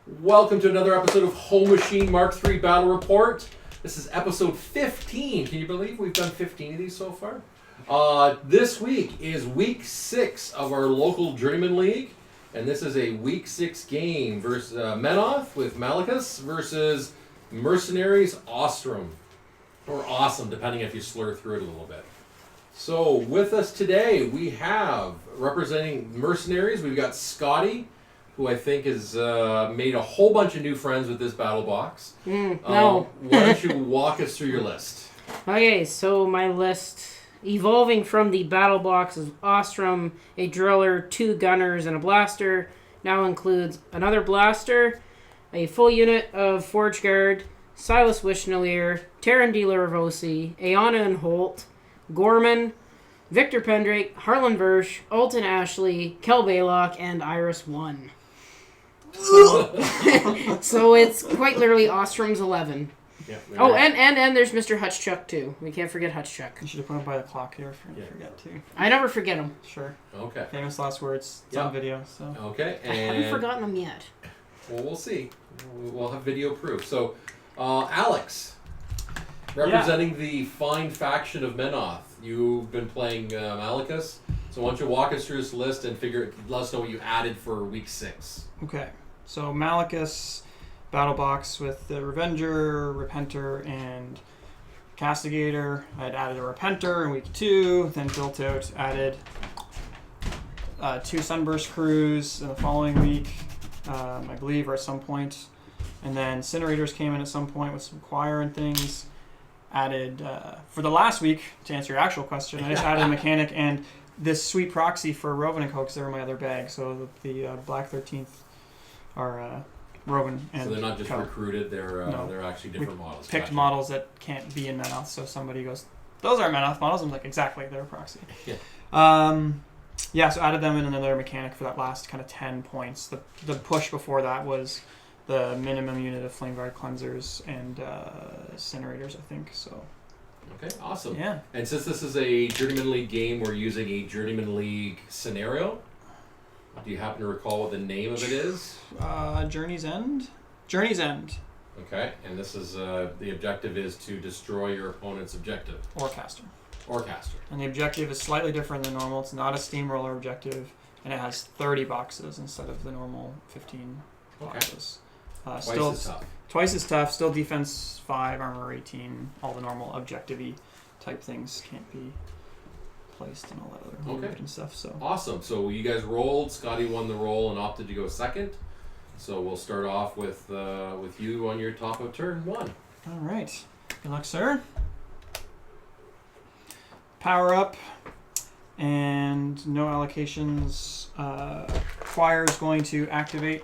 Welcome to another episode of HomeMachine MK3 Battle Report. This is episode 15. Can you believe we've done 15 of these so far? This week is week 6 of our local Journeyman League. And this is a week 6 game versus Menoth with Malekus versus Mercenaries Ossrum. Or Awesome, depending if you slur through it a little bit. So with us today, we have, representing Mercenaries, we've got Scotty, who I think has made a whole bunch of new friends with this battle box. No. Why don't you walk us through your list? Okay, so my list, evolving from the battle box of Ossrum, a driller, 2 gunners, and a blaster, now includes another blaster, a full unit of Forge Guard, Silas Wishnalier, Terran D. Laravosi, Ayanna and Holt, Gorman, Victor Pendrake, Harlan Versh, Alton Ashley, Kell Bailoch, and Iris 1. So it's quite literally Ostrum's 11. Yeah, Oh, and there's Mr. Hutchchuck, too. We can't forget Hutchchuck. You should have put him by the clock here for forget to. I never forget him. Sure. Okay. Famous last words. It's on video, so. Okay. I haven't forgotten them yet. Well, we'll see. We'll have video proof. So, Alex, representing the fine faction of Menoth. You've been playing Malekus. So why don't you walk us through this list and let us know what you added for week 6. Okay. So Malekus battle box with the Revenger, Repenter, and Castigator. I had added a Repenter in week 2, then built out, added 2 Sunburst crews in the following week, I believe, or at some point. And then Cinerators came in at some point with some choir and things. Added, for the last week, to answer your actual question, I just added a mechanic and this sweet proxy for Rovan and Co. because they were in my other bag. So the Black 13th are Rovan and So they're not just Co. recruited, they're actually different We models. picked models that can't be in Menoth, so somebody goes, those are Menoth models. I'm like, exactly, they're a proxy. Yeah. So added them in another mechanic for that last kind of 10 points. The push before that was the minimum unit of Flameguard cleansers and Cinerators, I think. So. Okay, awesome. Yeah. And since this is a Journeyman League game, we're using a Journeyman League scenario. Do you happen to recall what the name of it is? Journey's End. Journey's End. Okay, and this is the objective is to destroy your opponent's objective. Or caster. Or caster. And the objective is slightly different than normal. It's not a steamroller objective, and it has 30 boxes instead of the normal 15 boxes. Twice as tough. Still defense 5, armor 18. All the normal objective-y type things can't be placed and all that other and stuff. So Awesome. So you guys rolled. Scotty won the roll and opted to go second. So we'll start off with you on your top of turn 1. all right. Good luck, sir. Power up. And no allocations. Choir is going to activate.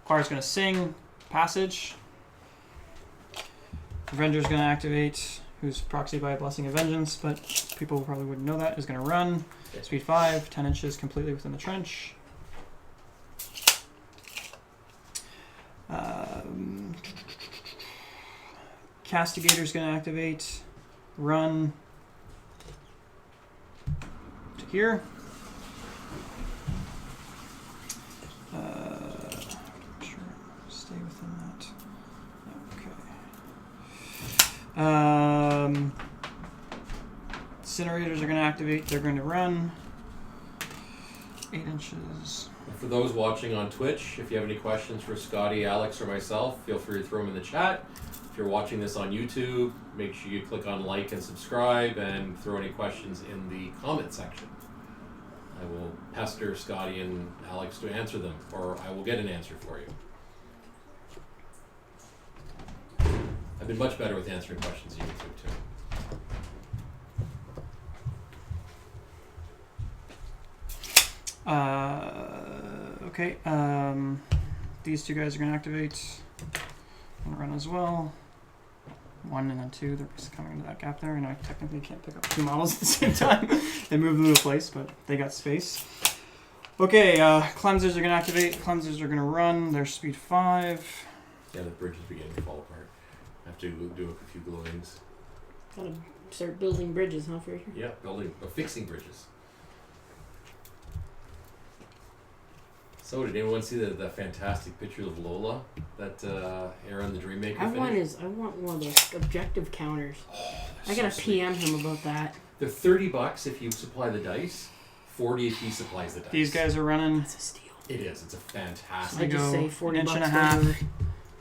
Choir is going to sing. Passage. Revenger is going to activate, who's proxied by a Blessing of Vengeance, but people probably wouldn't know that, is going to run. Speed 5, 10 inches completely within the trench. Castigator is going to activate, run to here. Stay within that. Okay. Cinerators are going to activate. They're going to run 8 inches. For those watching on Twitch, if you have any questions for Scotty, Alex, or myself, feel free to throw them in the chat. If you're watching this on YouTube, make sure you click on like and subscribe and throw any questions in the comment section. I will pester Scotty and Alex to answer them, or I will get an answer for you. I've been much better with answering questions on YouTube too. Okay. These 2 guys are going to activate and run as well. 1 and then 2. They're just coming into that gap there. I know I technically can't pick up 2 models at the same time. They moved them into place, but they got space. Okay. Cleansers are going to activate. Cleansers are going to run. They're speed 5. Yeah, the bridge is beginning to fall apart. I have to do a few glowings. Gotta start building bridges, huh, Fraser? Yeah, fixing bridges. So did anyone see the fantastic picture of Lola that Aaron the Dreammaker I finished. want one of those objective counters. I gotta so PM him about that. They're $30 if you supply the dice. 40 if he supplies the dice. These guys are running. That's a steal. It is. It's a fantastic. I just go say 40 inch bucks and a half. over.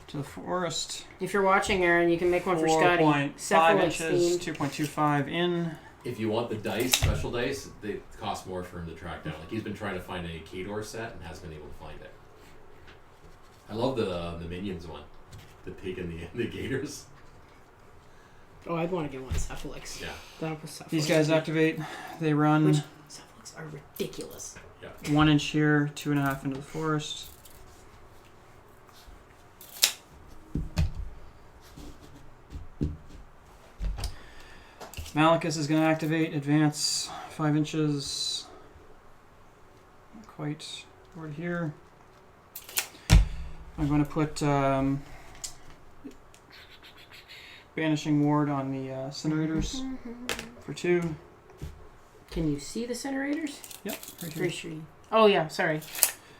To the forest. If you're watching, Aaron, you can make one for Scotty. 4.5 Cephalix inches, themed. 2.25 in. If you want the dice, special dice, they cost more for him to track down. Like he's been trying to find a Kador set and hasn't been able to find it. I love the Minions one, the pig and the gators. Oh, I'd want to get one Cephalix. Yeah. Then I'll put Cephalix. These guys activate. They run Which Cephalix are ridiculous. Yeah. 1 inch here, 2.5 into the forest. Malekus is going to activate, advance 5 inches. Not quite over here. I'm going to put Banishing Ward on the Cinerators for 2. Can you see the Cinerators? Yep, right here. Pretty sure. Oh yeah, sorry.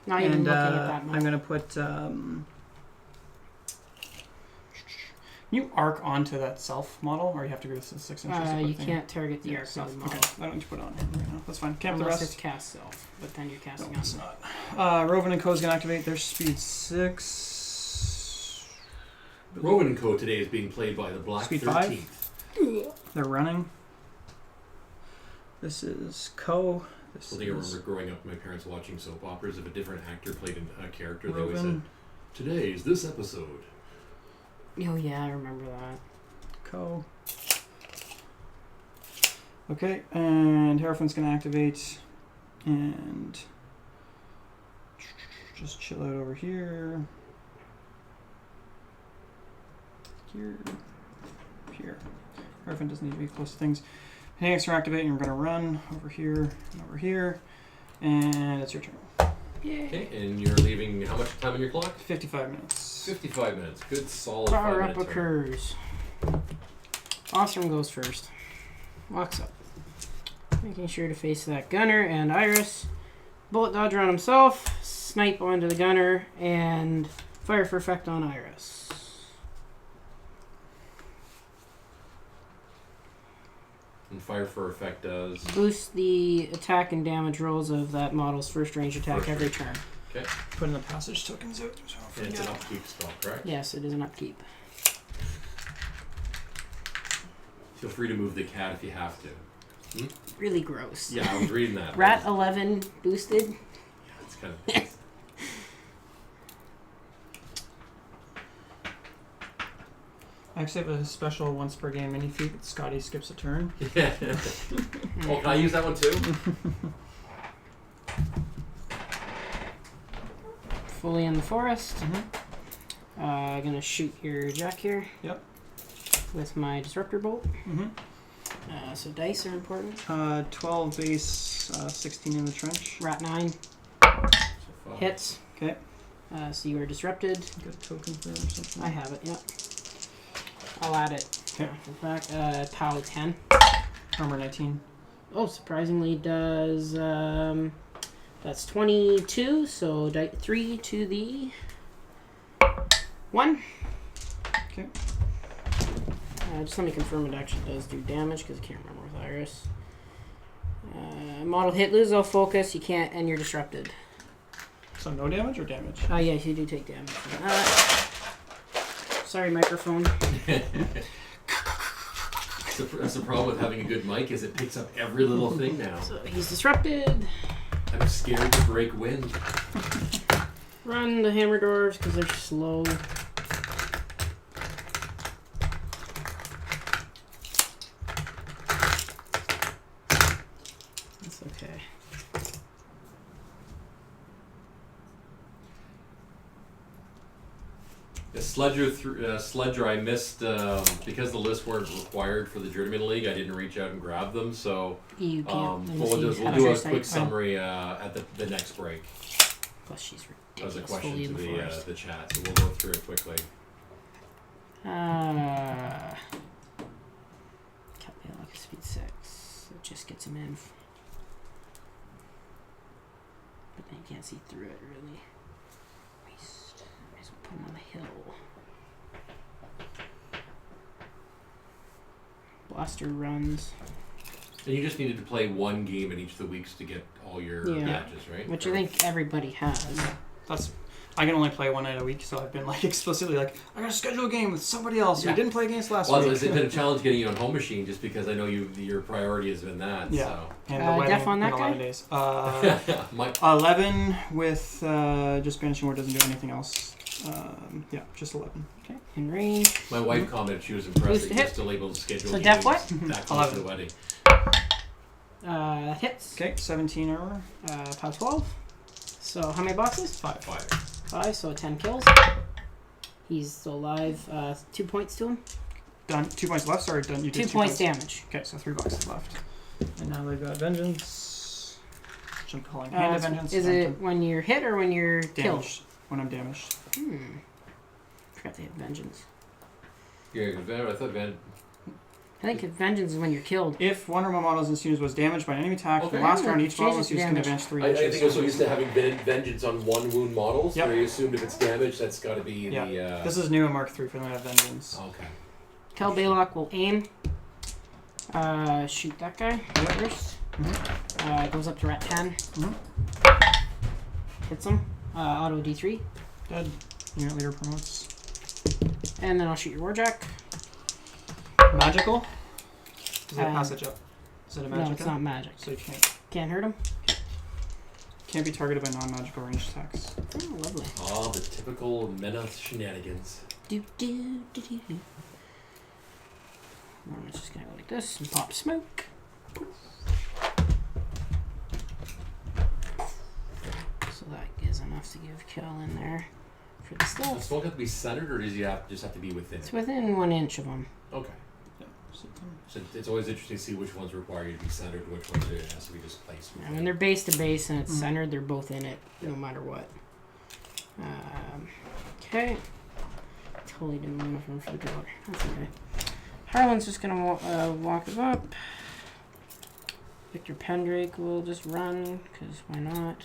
Not even And looking at that I'm much. going to put... Can you arc onto that self model, or you have to go to 6 inches? to put You thing? can't target the arc self. of the Okay, model. I don't need to put it on here right now. That's fine. Camp the Unless rest. it's cast self, but then you're casting No, on. it's not. Rovan and Co is going to activate their speed 6. Rowan and Co. today is being played by the Black Speed 13th. They're running. This is Co. This Well, I remember is growing up, my parents watching soap operas. If a different actor played a character, they always said, Rovan, "Today's this episode." Oh yeah, I remember that. Co. Okay, and Hierophant's going to activate and just chill out over here. Here. Hierophant doesn't need to be close to things. Mechanics are activating. We're going to run over here and over here. And it's your turn. Yay. Okay, and you're leaving how much time on your clock? 55 minutes. 55 minutes. Good, solid Power 5 up minute turn. occurs. Ossrum goes first. Walks up. Making sure to face that gunner and Iris. Bullet dodger on himself. Snipe onto the gunner. And fire for effect on Iris. And fire for effect does. Boost the attack and damage rolls of that model's first range attack First every range. turn. Okay. Putting the passage tokens out. So And it's an upkeep spell, correct? Yes, it is an upkeep. Feel free to move the cat if you have to. Really gross. Yeah, I was reading that. Rat 11 boosted. Yeah, it's kind of. I actually have a special once per game mini feat that Scotty skips a turn. Yeah. Oh, can I use that one too? Fully in the forest. Mm-hmm. Gonna shoot your jack here. Yep. With my disruptor bolt. Mm-hmm. So dice are important. 12 base, 16 in the trench. Rat 9 So far. hits. Okay. So you are disrupted. Got a token there or something? I have it. Yep. I'll add it. Okay. In fact, POW 10. Armor 19. Oh, surprisingly does. That's 22. So 3 to the 1. Okay. Just let me confirm it actually does do damage because I can't remember with Iris. Model hit, lose all focus. You can't, and you're disrupted. So no damage or damage? Oh yes, you do take damage from that. Sorry, microphone. That's the problem with having a good mic is it picks up every little thing now. So he's disrupted. I'm scared to break wind. Run the hammer doors because they're slow. That's okay. The Sledger I missed because the lists weren't required for the Journeyman League. I didn't reach out and grab them, so You can't. we'll do a quick summary at the next break. Plus, she's That was a ridiculous. question Fully to in the forest. the chat, so we'll go through it quickly. Kell Bailoch is speed 6. It just gets him in. But then you can't see through it, really. Waste. Might as well put him on the hill. blaster runs. And you just needed to play one game in each of the weeks to get all your badges, right? Which I think everybody has. I can only play one night a week, so I've been like explicitly like, I gotta schedule a game with somebody else who didn't play games last week. It's been a challenge getting you on Home Machine just because I know your priority has been that. Yeah. So. And the wedding Def on that in guy? 11 days. 11 with just Banishing Ward doesn't do anything else. Just 11. Okay. In range. My wife commented she was impressed that you're still able to schedule So games Def what? that close to the wedding. Hits. Okay, 17 armor. Power 12. So how many boxes? 5. 5, so 10 kills. He's still alive. 2 points to him. Done. 2 points left. Sorry, done. You did 2 points damage. Okay, so 3 boxes left. And now they've got Vengeance. Which I'm calling Hand of Vengeance. Is it when you're hit or when you're killed? Damaged. When I'm damaged. Forgot they have Vengeance. Yeah, I thought I think Vengeance is when you're killed. If one or more models in students was damaged by an enemy attack, the last round each model was used can advance 3 I inches. think I'm so used to having Vengeance on one wound models, Yep. where you assumed if it's damaged, that's got to be the... This is new in Mark 3 for them to have Vengeance. Okay. Kell Bailoch will aim. Shoot that guy first. Mm-hmm. Goes up to rat 10. Mm-hmm. Hits him. Auto D3. Dead. Unit leader promotes. And then I'll shoot your Warjack. Magical? Does that passage up? Is it a magic? No, it's not magic. So you Can't hurt him. can't be targeted by non-magical ranged attacks. Oh, lovely. Oh, the typical Menoth shenanigans. I'm just gonna go like this and pop smoke. So that is enough to give Kell in there for the Does stealth. smoke have to be centered, or does he just have to be within It's it? within 1 inch of him. Okay. So it's always interesting to see which ones require you to be centered and which ones it has to be just placed. Yeah, when they're base to base and it's centered, they're both in it, no matter what. Okay. Totally didn't want to run for the driller. That's okay. Harlan's just gonna walk him up. Victor Pendrake will just run, because why not?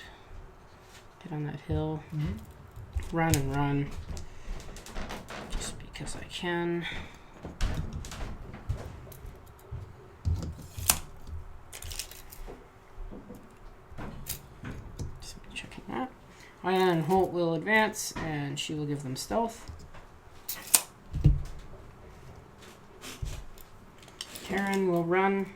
Get on that hill. Run and run. Just because I can. Just checking that. And Holt will advance, and she will give them stealth. Karen will run.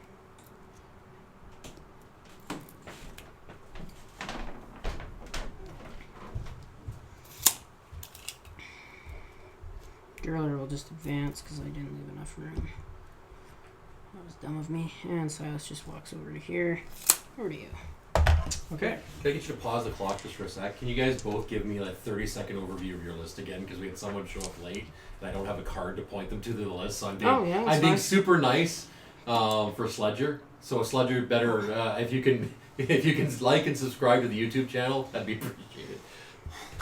Driller will just advance because I didn't leave enough room. That was dumb of me. And Silas just walks over to here. Over to you. Okay. Can I get you to pause the clock just for a sec? Can you guys both give me like 30-second overview of your list again? Because we had someone show up late and I don't have a card to point them to the list. So I'm being super nice for Sledger. So Sledger, better if you can like and subscribe to the YouTube channel, that'd be appreciated.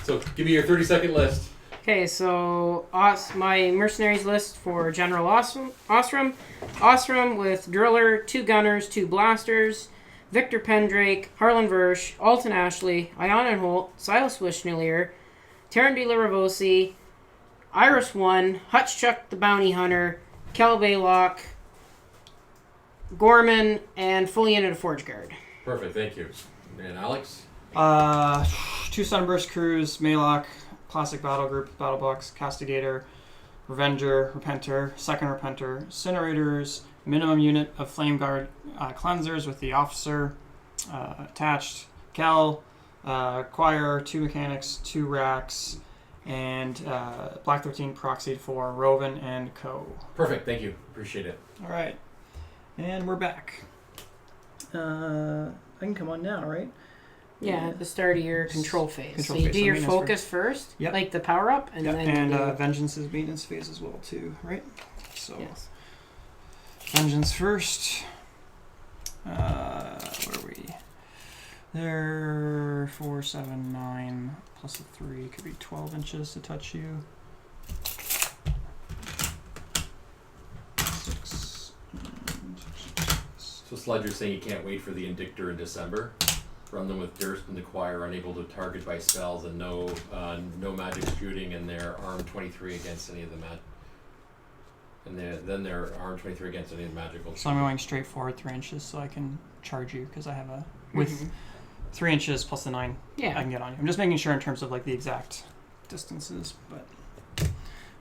So give me your 30-second list. Okay, so my mercenaries list for General Ossrum. Ossrum with Driller, 2 Gunners, 2 Blasters, Victor Pendrake, Harlan Versh, Alton Ashley, Ion Holt, Silas Wishnelier, Terran de la Ravosi, Iris 1, Hutchchuck the Bounty Hunter, Kell Bailoch, Gorman, and full unit of Forge Guard. Perfect, thank you. And Alex? 2 Sunburst crews, Maloch, Classic Battlegroup, Battlebox, Castigator, Revenger, Repenter, Second Repenter, Cinerators, minimum unit of Flameguard cleansers with the officer attached, Kell, Choir, 2 mechanics, 2 racks, and Black 13 proxied for Roven and Co. Perfect, thank you. Appreciate it. All right, and we're back. I can come on now, right? Yeah, at the start of your control phase. Control so you phase, do so your maintenance focus first, Yep. like the power up, and Yep. then And you do... Vengeance is maintenance phase as well too, right? So Yes. Vengeance first. Where are we? There, 4, 7, 9 plus a 3 could be 12 inches to touch you. 6. So Sledger's saying you can't wait for the Indictor in December. Run them with Durst and the Choir, unable to target by spells, and no magic shooting, and they're armed 23 against any of the And then they're arm 23 against any magical. So I'm going straight forward 3 inches so I can charge you because I have a with 3 inches plus the 9 I Yeah. can get on you. I'm just making sure in terms of like the exact distances, but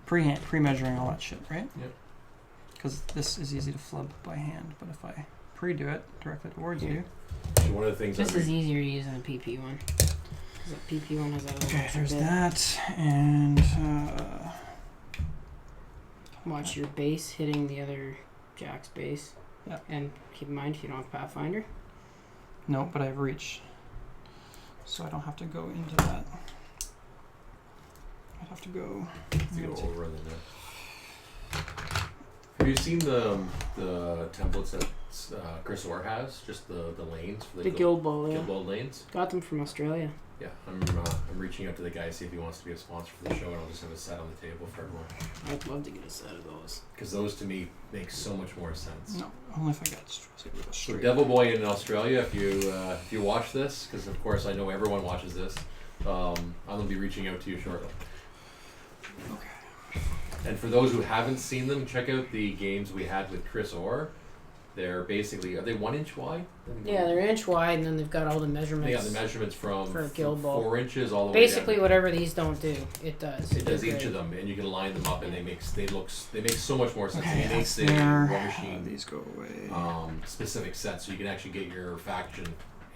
pre-measuring all that shit, right? Yep. Because this is easy to flub by hand, but if I pre-do it directly towards you. So one of the things This is easier to use than the PP one. Because the PP one has that little Okay, there's bit. that, and Watch your base hitting the other Jack's base. Yeah. And keep in mind if you don't have Pathfinder. no, but I have reach, so I don't have to go into that. I'd have to go. to go over than that. Have you seen the templates that Chris Orr has? Just the lanes for The Guild Ball, yeah. Guild Ball lanes. Got them from Australia. Yeah, I'm reaching out to the guy to see if he wants to be a sponsor for the show, and I'll just have a set on the table for everyone. I'd love to get a set of those. Because those to me make so much more sense. No, only if I got So straight. Devil Boy in Australia, if you watch this, because of course I know everyone watches this, I'm gonna be reaching out to you shortly. Okay. And for those who haven't seen them, check out the games we had with Chris Orr. They're basically, are they 1 inch wide? Yeah, they're inch wide, and then they've got all the measurements. They got the measurements from for a Guild Ball. 4 inches all the way Basically, down. whatever these don't do, it does. It does They're each great. of them, and you can line them up, and they make so much more sense. Okay, They make that's the there. War Machine These go away. specific sets, so you can actually get your faction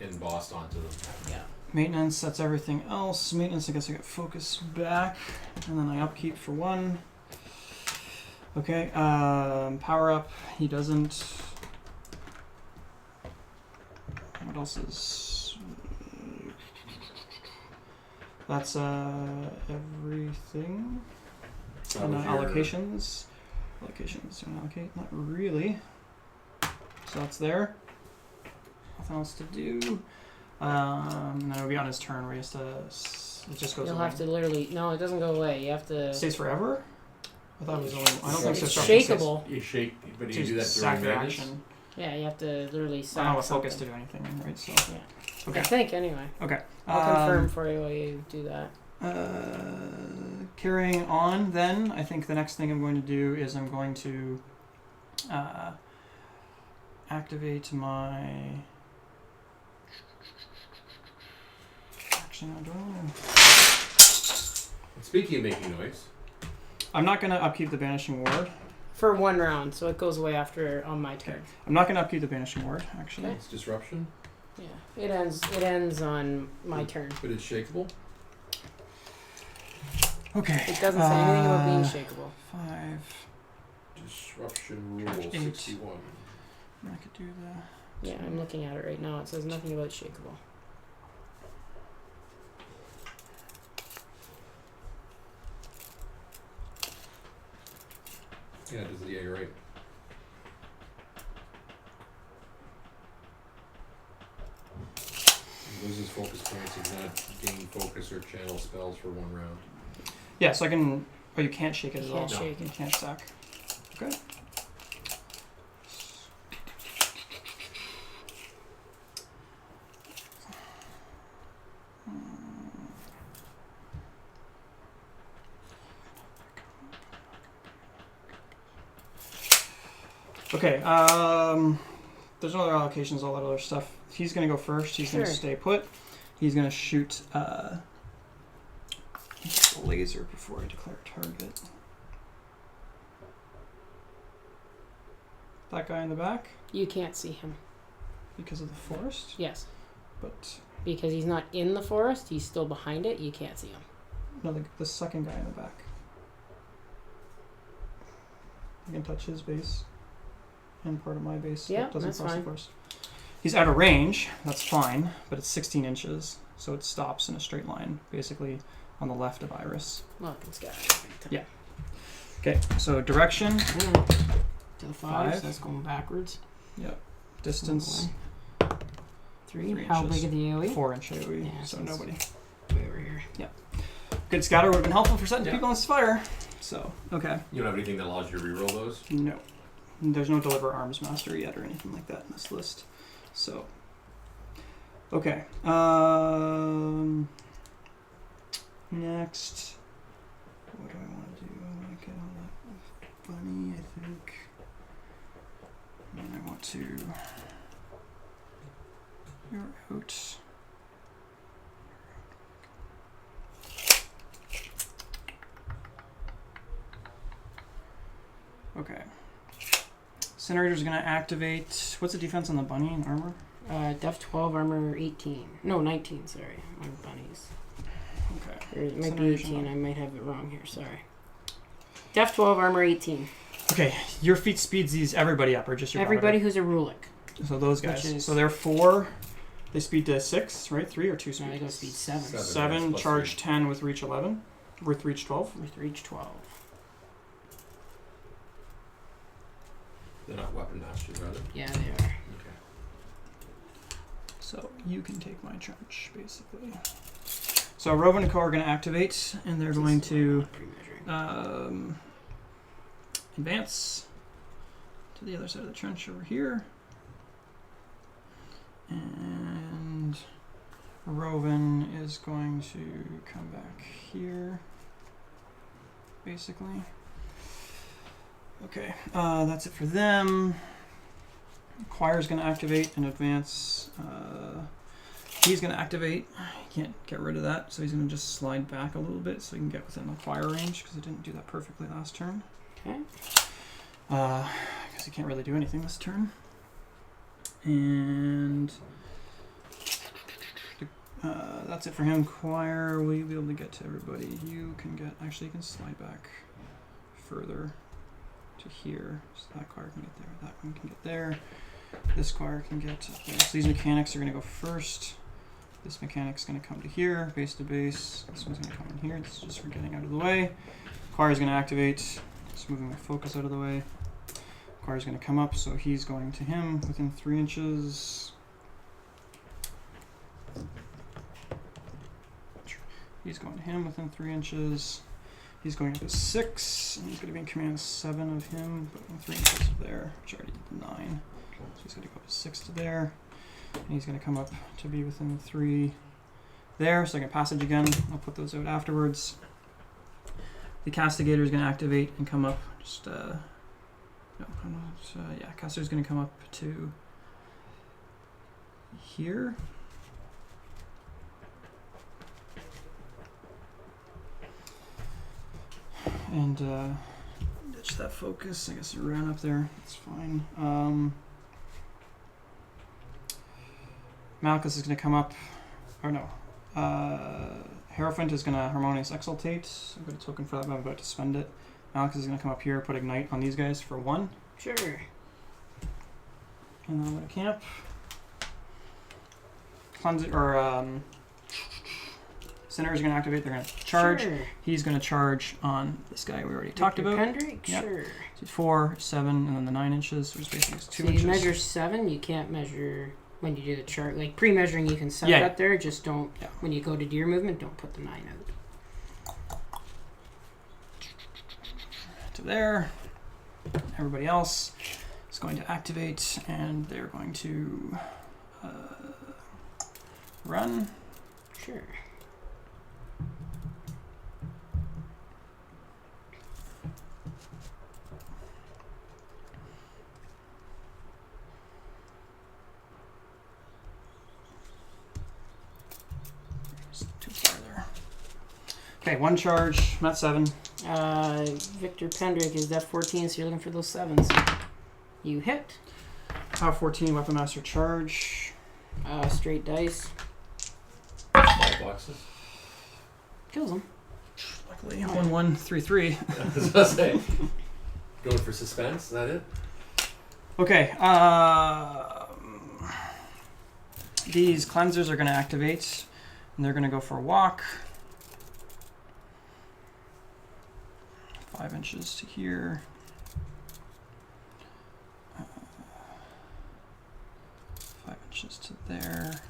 embossed onto them. Yeah. Maintenance, that's everything else. Maintenance, I guess I got focus back, and then I upkeep for 1. Okay, power up, he doesn't. What else is... That's everything. That And was your- allocations. Allocations, don't allocate, not really. So that's there. Nothing else to do. And then it'll be on his turn where he has to... It just goes You'll away. have to literally... No, it doesn't go away. You have to... Stays forever? I thought it was only... I don't think It's disruption stays. shakeable. You shake, but you Just do that sack during your maintenance. action. Yeah, you have to literally I sack don't have a something. focus to do anything, right? So, Yeah. okay. I think, anyway. Okay. I'll confirm for you while you do that. Carrying on, then, I think the next thing I'm going to do is I'm going to activate my... Actually, no, do I want to... Speaking of making noise, I'm not going to upkeep the Banishing Ward. For 1 round, so it goes away after on my turn. I'm not going to upkeep the Banishing Ward, actually. Okay. it's disruption, Yeah. It ends on my turn. but it's shakeable. Okay. It doesn't say anything about being shakeable. 5. Disruption rule 8. 61. I could do the... Yeah, I'm looking at it right now. It says nothing about shakeable. Yeah, it does, yeah, you're right. Loses focus points and not gain focus or channel spells for 1 round. Yeah, so I can... Oh, you can't shake it You at all. can't shake You it. can't sack. Okay. Okay, there's no other allocations, all that other stuff. He's going to go first. He's going to Sure. stay put. He's going to shoot laser before I declare target. That guy in the back, You can't see him. because of the forest, Yes. but Because he's not in the forest, he's still behind it, you can't see him. no, the second guy in the back. I can touch his base and part of my base. Yeah, that doesn't that's cross fine. the forest. He's out of range, that's fine, but it's 16 inches, so it stops in a straight line, basically on the left of Iris. Look, it's got Yeah. Okay, so direction, to the 5, Five. so that's going backwards. distance, 3. 3 How inches. big are the AoE? 4-inch AoE, Yeah, so so it's- nobody. Way over here. Good scatter would have been helpful for setting Yeah. people on fire. So, okay. You don't have anything that allows you to reroll those? No. There's no Deliver Arms Master yet or anything like that in this list. So, okay. Next, what do I want to do? I want to get all that bunny, I to. You're out. Okay. Cinerators going to activate. What's the defense on the bunny and armor? Def 12, armor 18. No, 19, sorry. My bunnies. Okay. Or it might be Cineration 18. on. I might have it wrong here. Sorry. Def 12, armor 18. Okay, your feat speeds these everybody up, or just your Everybody Battlegroup? who's a Rulik. So those guys. Which is- So they're 4. They speed to 6, right? 3 or 2 speed? No, they go speed 7. 7, plus charge 3. 10 with reach 11. With reach 12. With reach 12. They're not weapon masters, are they? Yeah, they are. Okay. So you can take my charge, basically. So Rovan and Co are going to activate, and they're going to Pre-measuring. advance to the other side of the trench over here. And Rovan is going to come back here, basically. Okay, that's it for them. Choir's going to activate and advance. He's going to activate. He can't get rid of that, so he's going to just slide back a little bit so he can get within the choir range, because he didn't do that perfectly last turn. Okay. Because he can't really do anything this turn. And that's it for him. Choir, we'll be able to get to everybody. You can get, actually you can slide back further to here. So that choir can get there, that one can get there. This choir can get up there. So these mechanics are going to go first. This mechanic's going to come to here, base to base. This one's going to come in here. This is just for getting out of the way. Choir is going to activate. Just moving my focus out of the way. Choir's going to come up, so he's going to him within 3 inches. He's going to him within 3 inches. He's going up to 6, and he's going to be in command 7 of him, but in 3 inches of there, which already did the 9. So he's going to go up to 6 to there. And he's going to come up to be within 3 there, so I can passage again. I'll put those out afterwards. The Castigator is going to activate and come up. Just no, I'm not. Yeah, Castigator's going to come up to here. And ditch that focus. I guess it ran up there. It's fine. Malekus is going to come up. Or no. Hierophant is going to Harmonious Exultate. I've got a token for that, but I'm about to spend it. Malekus is going to come up here, put Ignite on these guys for 1. Sure. And then I'm going to camp. Cleanse or Cinerators are going to activate. They're going to charge. Sure. He's going to charge on this guy we already talked about. Pendrick? Yep. Sure. So 4, 7, and then the 9 inches. So it's basically 2 So inches. you measure 7, you can't measure when you do the chart. Like pre-measuring, you can set Yeah. it up there. Just don't, Yeah. when you go to deer movement, don't put the 9 out. To there. Everybody else is going to activate, and they're going to run. Sure. It's too far there. Okay, 1 charge, not 7. Victor Pendrick is Def 14, so you're looking for those 7s. You hit. Power 14, Weapon Master charge. Straight dice. 5 boxes. Kills him. Luckily, 1, 1, 3, 3. I was gonna say. Going for suspense, is that it? Okay, these cleansers are going to activate, and they're going to go for a walk. 5 inches to here. 5 inches to there.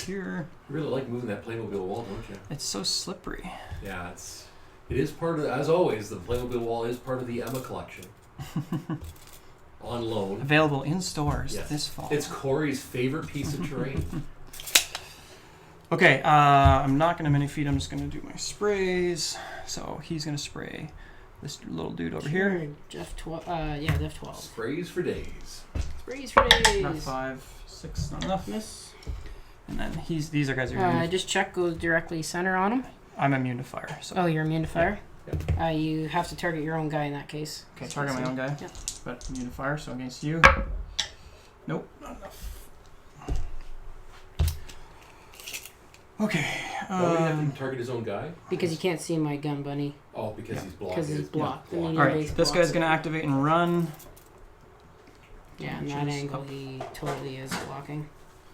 Here. You really like moving that Playmobil wall, don't you? It's so slippery. Yeah, it is part of, as always, the Playmobil wall is part of the Emma collection. On loan. Available in stores Yes. this fall. It's Corey's favorite piece of terrain. Okay, I'm not going to mini feed. I'm just going to do my sprays. So he's going to spray this little dude over here. Def 12. Yeah, Def 12. Sprays for days. Sprays for days. Not 5, 6, not enough. Miss. And then these are guys are immune. Just check goes directly center on him. I'm immune to fire. So. Oh, you're immune to fire? Yeah. You have to target your own guy in that case. Okay, target my own guy. Yeah. But immune to fire, so against you. Nope, not enough. Okay. Why would he have to target his own guy? Because you can't see my gun bunny. Oh, because he's blocked. Because he's blocked. Yeah, blocked. Alright, this guy's going to activate and run. Yeah, in that angle he totally is blocking.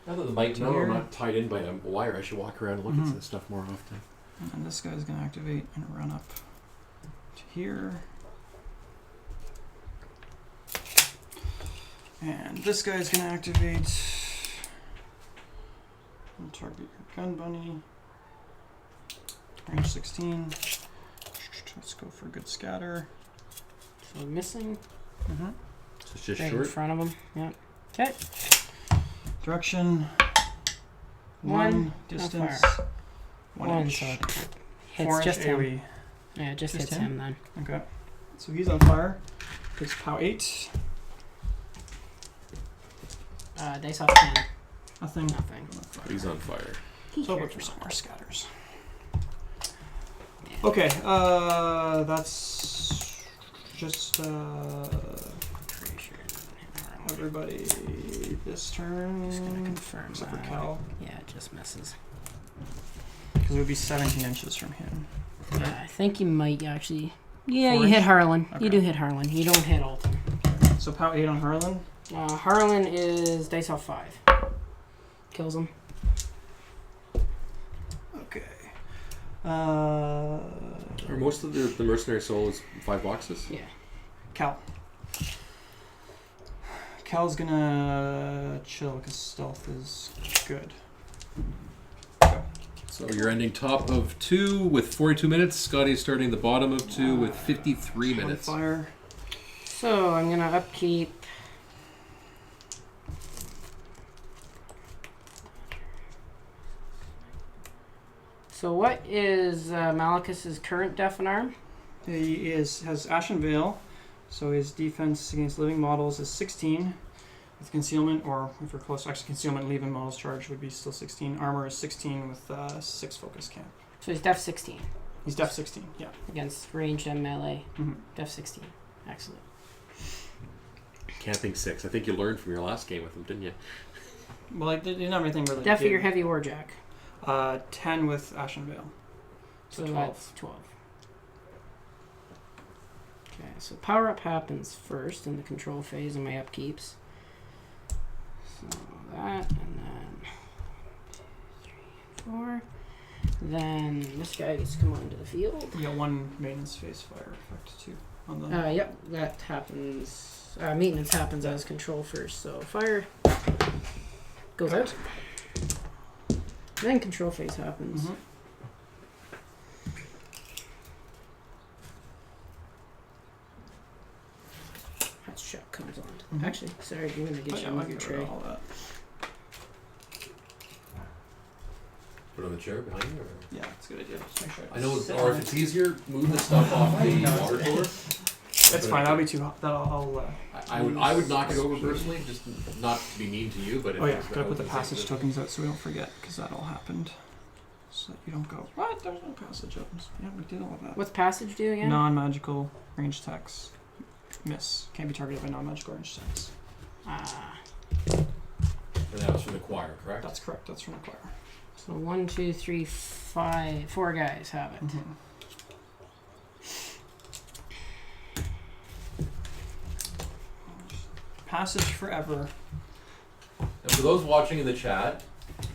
Now that the mic, now I'm not tied in by a wire, I should walk around and look at this stuff more often. And this guy's going to activate and run up to here. And this guy's going to activate and target your gun bunny. Range 16. Let's go for a good scatter. So missing. So it's just Right short. in front of him. Yeah. Okay. Direction. One. Distance. Fire. 1 One. inch. So it 4 hits inch just him. AoE. Yeah, it just Just hits him? him then. Okay. So he's on fire. Takes POW 8. Dice off 10. Nothing. Nothing. He's on fire. So look for some more scatters. Yeah. Okay, that's just everybody this turn. Just gonna confirm Except for that. Kell, Yeah, it just misses. because it would be 17 inches from him. Yeah, I think you might actually. Yeah, 4 you hit inch? Harlan. Okay. You do hit Harlan. You don't hit Alton. So POW 8 on Harlan. Harlan is dice off 5. Kills him. Okay. Are most of the mercenary souls 5 boxes? Yeah. Kell. Kell's gonna chill because stealth is good. So you're ending top of 2 with 42 minutes. Scotty's starting the bottom of 2 with 53 minutes. Fire. So I'm gonna upkeep. So what is Malekus's current def and arm? He has Ashen Veil, so his defense against living models is 16. With concealment, or if you're close, actually concealment, leaving models charge would be still 16. Armor is 16 with 6 focus camp. So he's def 16 He's def 16, yeah. against ranged and melee. Mm-hmm. Def 16. Excellent. Camping 6. I think you learned from your last game with him, didn't you? Well, I didn't have anything really. Def to do. your heavy warjack. 10 with Ashen Veil. So 12. That's 12. Okay, so power up happens first in the control phase of my upkeeps. So that, and then 2, 3, 4. Then this guy gets to come onto the field. You got 1 maintenance phase fire effect too on the. Yep, that happens. Maintenance happens as control first, so fire goes out. Then control phase happens. Mm-hmm. That shot comes on. Mhm. Actually, sorry, I'm gonna get you on the tray. all that. Put it on the chair behind you? Or? Yeah, it's a good idea. Just make sure I know, sit or on if it. it's easier, move the stuff off the water cooler. It's fine. That'll be too hot. I would knock it over personally, just not to be mean to you, but if Oh yeah, it's gotta put the out, passage it's- tokens out so we don't forget, because that all happened. So that you don't go, what? There's no passage items. Yeah, we did all of that. What's passage do again? Non-magical range attacks. Miss. Can't be targeted by non-magical range attacks. And that was from the choir, correct? That's correct. That's from the choir. So 1, 2, 3, 5, 4 guys have it. Mm-hmm. Passage forever. And for those watching in the chat,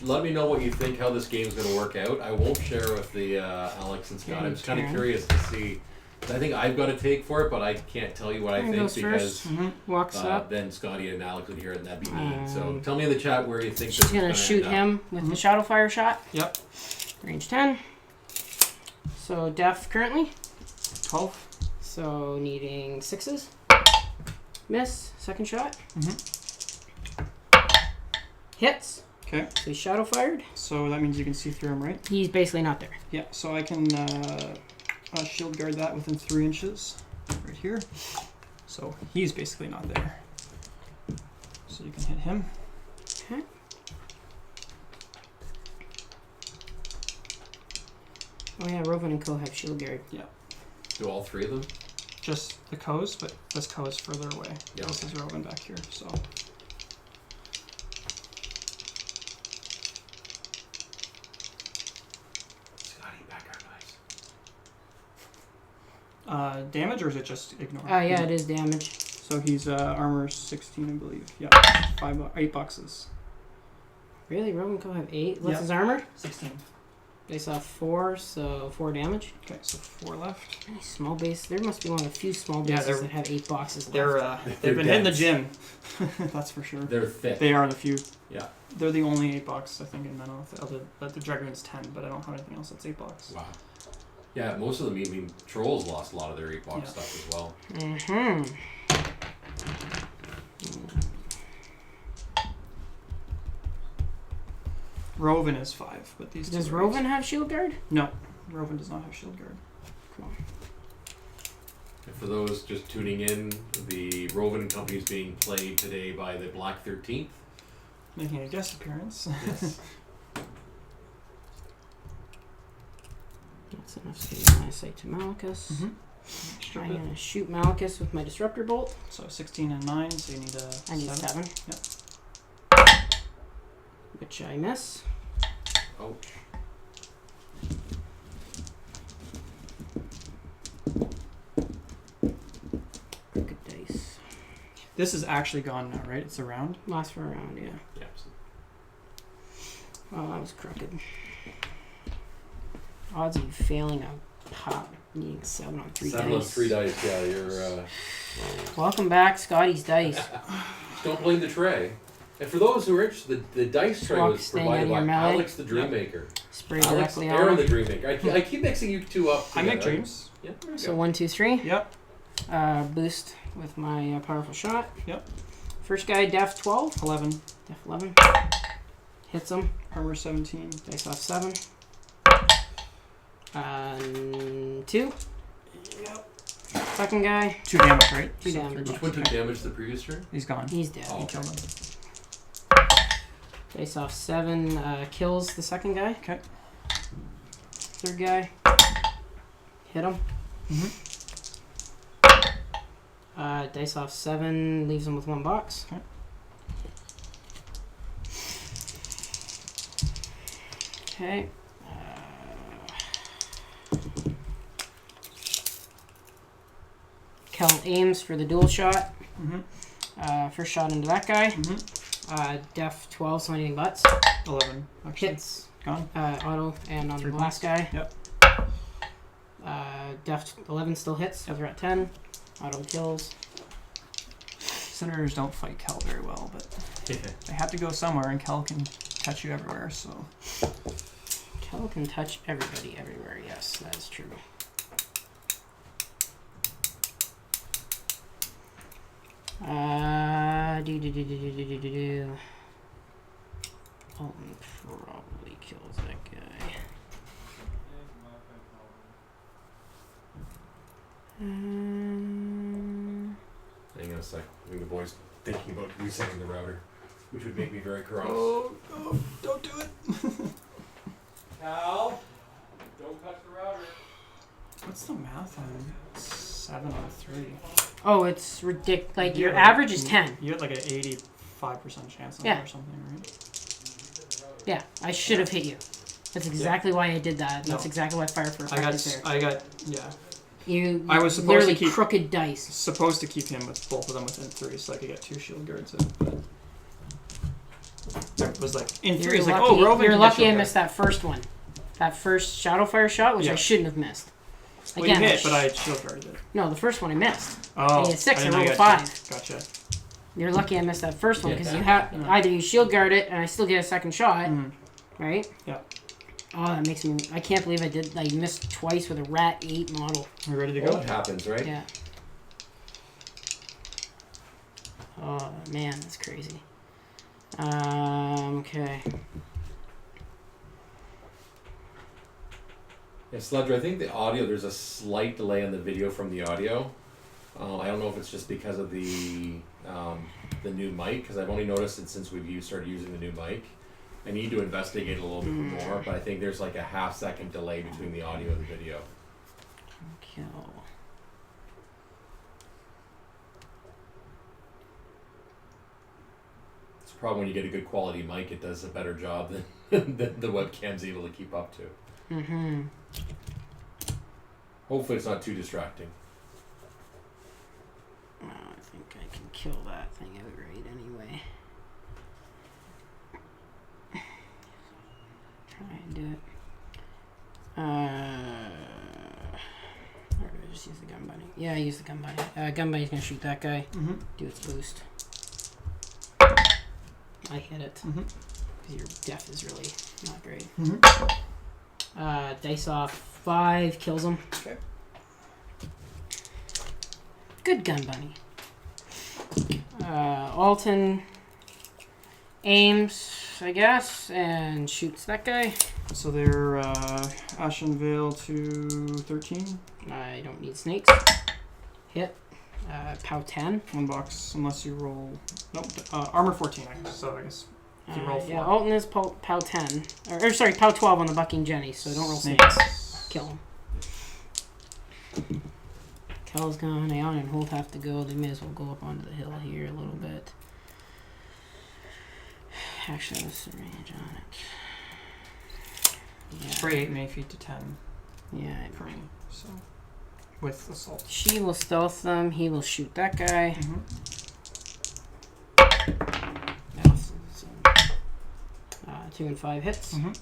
let me know what you think, how this game's going to work out. I won't share with the Alex and Scott. I'm just kind of curious to see. I think I've got a take for it, but I can't tell you what I think Goes because first. Walks up. then Scotty and Alex would hear it and that'd be mean. So tell me in the chat where you think this She's is gonna gonna shoot end up. him with the shadow fire shot. Yep. Range 10. So def currently. 12. So needing 6s. Miss. Second shot. Mm-hmm. Hits. Okay. Okay. So he's shadow fired. So that means you can see through him, right? He's basically not there. Yeah. So I can shield guard that within 3 inches, right here. So he's basically not there. So you can hit him. Okay. Oh yeah, Rovan and Co have shield guard. Yeah. Do all 3 of them? Just the Co's, but this Co is further away. Yeah. This is Rovan back here, so. Scotty, back our guys. Damage, or is it just ignore? Yeah, it is damage. So he's armor 16, I believe. Yeah, 8 boxes. Really? Rovan Co have 8? What's Yeah. his armor? 16. They saw 4, so 4 damage. Okay, so 4 left. Any small base? There must be one of the few small Yeah, bases they're- that have 8 boxes left. They're They're they've been hitting the dense. gym. That's for sure. They're thick. They are the few. Yeah. They're the only 8 box I think in Menoth. The Dragoon's 10, but I don't have anything else that's 8 box. Wow. Yeah, most of them, I mean, Trolls lost a lot of their 8-box Yeah. stuff as well. Mm-hmm. Rovan is 5, but these Does two are 8. Rovan have shield guard? No, Rovan does not have shield guard. Cool. And for those just tuning in, the Rovan Company is being played today by the Black 13th. Making a guest appearance. Yes. That's enough to get my sight to Malekus. Mm-hmm. I'm going to shoot Malekus with my Disruptor Bolt. So 16 and 9, so you need a I need 7. Yep. Which I miss. Ouch. Crooked dice. This is actually gone now, right? It's a round? Last for a round, yeah. Yeah. Oh, that was crooked. Odds of you failing a pop needing 7 on 3 7 dice. on 3 dice, yeah, you're... Welcome back, Scotty's dice. Don't blame the tray. And for those who are interested, the dice tray Swap was staying provided out of by your melee. Alex the Dreammaker. Spray Alex, directly Aaron on the him. Dreammaker. I keep mixing you two up I make together. dreams. Yeah, there we So go. 1, 2, 3. Yep. Boost with my powerful shot. Yep. First guy, def 12. 11. Def 11. Hits him. Armor 17. Dice off 7. 2. Yep. Second guy, 2 damage, right? 2 So damage. 3 Which one took damage the previous turn? He's gone. he's dead. Oh. You killed him. Dice off 7. Kills the second guy. Okay. Third guy. Hit him. Mm-hmm. Dice off 7. Leaves him with 1 box. Okay. Okay. Kell aims for the dual shot. Mm-hmm. First shot into that guy. Mm-hmm. Def 12, so anything butts. 11. Actually. Hits. Gone. Auto, and on 3 the last guy. Yep. Def 11 still hits. Yep. They're at 10. Auto kills. Cinerators don't fight Kell very well, but they have to go somewhere, and Kell can touch you everywhere, so. Kell can touch everybody everywhere. Yes, that is true. Alton probably kills that guy. Hang on a sec. I think the boy's thinking about resetting the router, which would make me very cross. Oh, don't do it. Cal, don't touch the router. What's the math on 7 on 3? Oh, it's ridiculous. Like, your Yeah. average is 10. You had like an 85% chance on Yeah. it or something, right? Yeah, I should have hit you. That's exactly why I did that. That's No. exactly why Fire for Effect is there. Yeah. You I was supposed literally to keep- crooked dice. Supposed to keep him with both of them within 3 so I could get 2 shield guards in, but. It was like, in 3, it's like, oh, Rovan You're can get lucky shield I guard. missed that first one. That first Shadow Fire shot, which I Yeah. shouldn't have missed. Well, Again, you hit, but I shield guarded it. No, the first one I missed. Oh, I had 6, I didn't know rolled you a got 5. Gotcha. You're lucky I missed that first one Yeah. because you have either you shield guard it and I still get a second shot, right? Yeah. Oh, that makes me. I can't believe I did. I missed twice with a Rat 8 model. We ready to Well, go? it happens, right? Yeah. Oh man, that's crazy. Okay. Yeah, Sledger, I think the audio, there's a slight delay on the video from the audio. I don't know if it's just because of the new mic, because I've only noticed it since we've started using the new mic. I need to investigate a little bit more, but I think there's like a half-second delay between the audio and the video. Kill. It's probably when you get a good quality mic, it does a better job than the webcam's able to keep up to. Mm-hmm. Hopefully it's not too distracting. Well, I think I can kill that thing outright anyway. Try and do it. Or do I just use the gun bunny? Yeah, I use the gun bunny. Gun bunny's gonna shoot that guy. Mm-hmm. Do its boost. I hit it. Mm-hmm. Your def is really not great. Mm-hmm. Dice off 5, kills him. Okay. Good gun bunny. Alton aims, I guess, and shoots that guy. So they're Ashen Veil to 13. I don't need snakes. Hit. POW 10. 1 box, unless you roll. Nope. Armor 14, so I guess. If you roll 4. Yeah, Alton is POW 10. Or sorry, POW 12 on the Bucking Jenny, so don't roll snakes. Kill him. Kell's gone. Aeon and Holt have to go. They may as well go up onto the hill here a little bit. Actually, what's the range on it? Yeah. Spray 8 May feet to 10 Yeah. for me. So with assault. She will stealth them. He will shoot that guy. Mm-hmm. So, 2 and 5 hits. Mm-hmm.